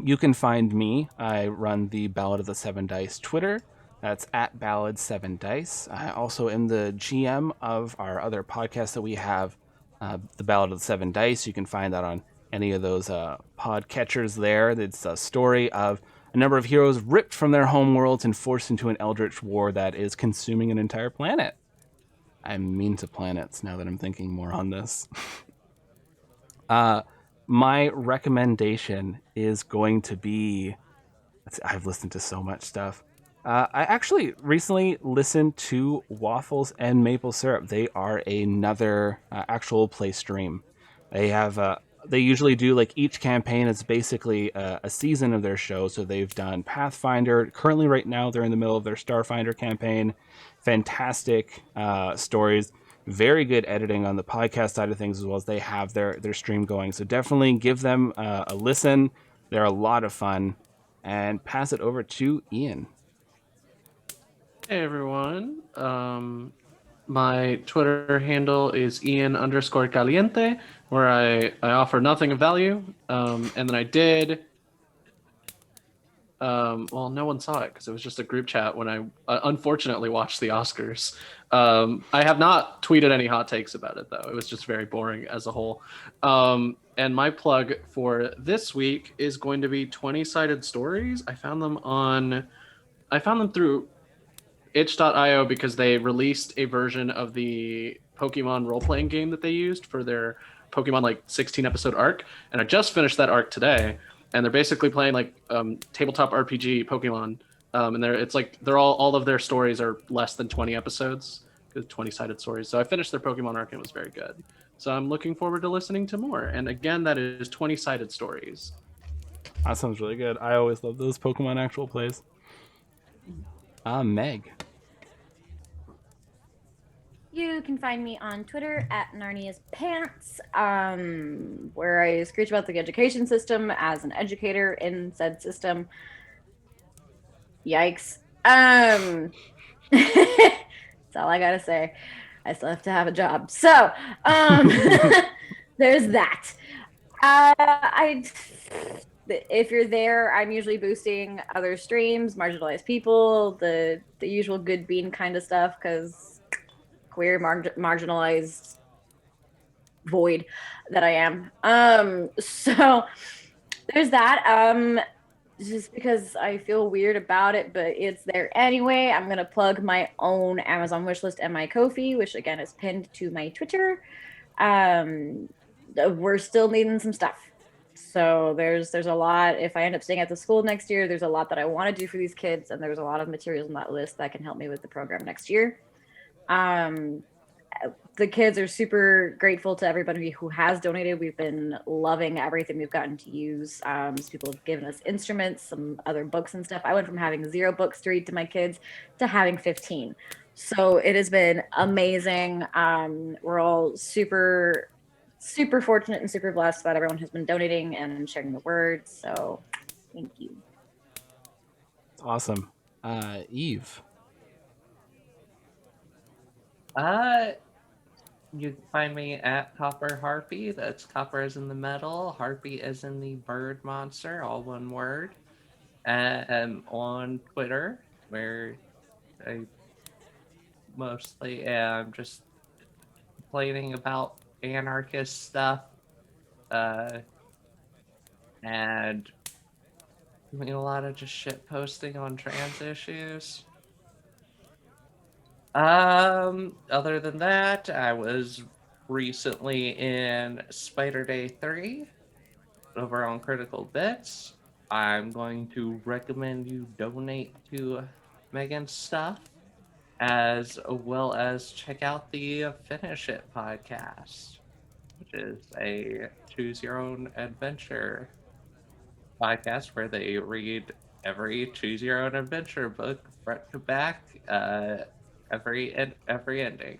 you can find me. I run the Ballad of the Seven Dice Twitter. That's at Ballad7Dice. I also am the GM of our other podcast that we have, the Ballad of the Seven Dice. You can find that on any of those podcatchers there. It's a story of a number of heroes ripped from their homeworlds and forced into an eldritch war that is consuming an entire planet. I'm mean to planets now that I'm thinking more on this. My recommendation is going to be. I've listened to so much stuff. I actually recently listened to Waffles and Maple Syrup. They are another actual play stream. They have they usually do like each campaign is basically a season of their show. So they've done Pathfinder. Currently, right now, they're in the middle of their Starfinder campaign. Fantastic stories. Very good editing on the podcast side of things, as well as they have their stream going. So definitely give them a listen. They're a lot of fun. And pass it over to Ian. Hey everyone. My Twitter handle is Ian_Caliente, where I offer nothing of value. And then I did. Well, no one saw it because it was just a group chat when I unfortunately watched the Oscars. I have not tweeted any hot takes about it though. It was just very boring as a whole. And my plug for this week is going to be 20-sided stories. I found them through itch.io because they released a version of the Pokemon role-playing game that they used for their Pokemon like 16 episode arc, and I just finished that arc today, and they're basically playing like tabletop RPG Pokemon, and they're all of their stories are less than 20 episodes, 20-sided stories. So I finished their Pokemon arc and it was very good. So I'm looking forward to listening to more. And again, that is 20-sided stories. That sounds really good. I always love those Pokemon actual plays. Meg. You can find me on Twitter at Narnia's Pants, where I screech about the education system as an educator in said system. Yikes. That's all I gotta say. I still have to have a job. So, there's that. If you're there, I'm usually boosting other streams, marginalized people, the usual good bean kind of stuff, because queer, marginalized void that I am. So there's that. Just because I feel weird about it, but it's there anyway. I'm gonna plug my own Amazon wishlist and my Ko-fi, which again is pinned to my Twitter. We're still needing some stuff. So there's a lot. If I end up staying at the school next year, there's a lot that I want to do for these kids, and there's a lot of materials on that list that can help me with the program next year. The kids are super grateful to everybody who has donated. We've been loving everything we've gotten to use. People have given us instruments, some other books and stuff. I went from having 0 books to read to my kids to having 15. So it has been amazing. We're all super fortunate and super blessed that everyone has been donating and sharing the word. So thank you. Awesome. Eve. You can find me at Copper Harpy. That's copper is in the metal, harpy is in the bird monster, all one word. On Twitter, where I mostly am just complaining about anarchist stuff. and doing a lot of just shit posting on trans issues. Other than that, I was recently in Spider Day 3 over on Critical Bits. I'm going to recommend you donate to Megan's stuff, as well as check out the Finish It podcast, which is a choose your own adventure podcast where they read every choose your own adventure book front to back, every ending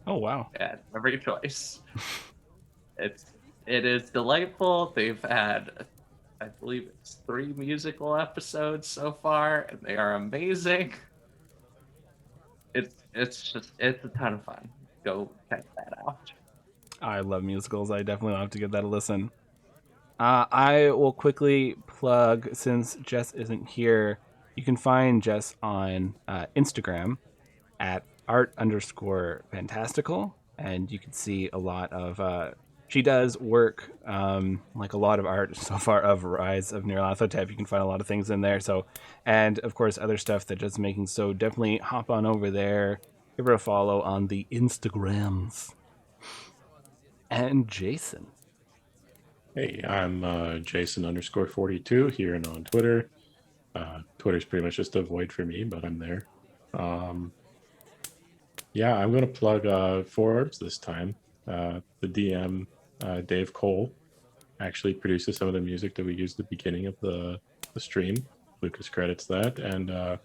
Oh wow. and every choice. It is delightful. They've had, I believe it's 3 musical episodes so far, and they are amazing. It's a ton of fun. Go check that out. I love musicals. I definitely will have to give that a listen. I will quickly plug, since Jess isn't here, you can find Jess on Instagram at art_fantastical, and you can see a lot of she does work, like a lot of art so far of Rise of Nyarlathotep. You can find a lot of things in there. So, and of course other stuff that Jess is making. So definitely hop on over there, give her a follow on the Instagrams. And Jason. Hey, I'm Jason_42 here and on Twitter. Twitter's pretty much just a void for me, but I'm there. Yeah, I'm going to plug 4 Orbs this time. The DM, Dave Cole, actually produces some of the music that we used at the beginning of the stream. Lucas credits that. And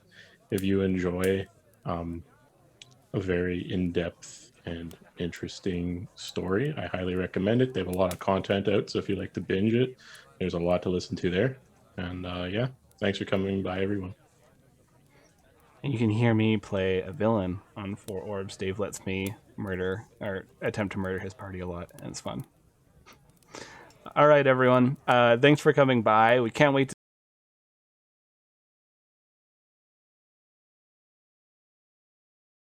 if you enjoy a very in-depth and interesting story, I highly recommend it. They have a lot of content out, so if you like to binge it, there's a lot to listen to there. And yeah, thanks for coming by, everyone. And you can hear me play a villain on 4 Orbs. Dave lets me murder or attempt to murder his party a lot, and it's fun. All right, everyone. Thanks for coming by. We can't wait to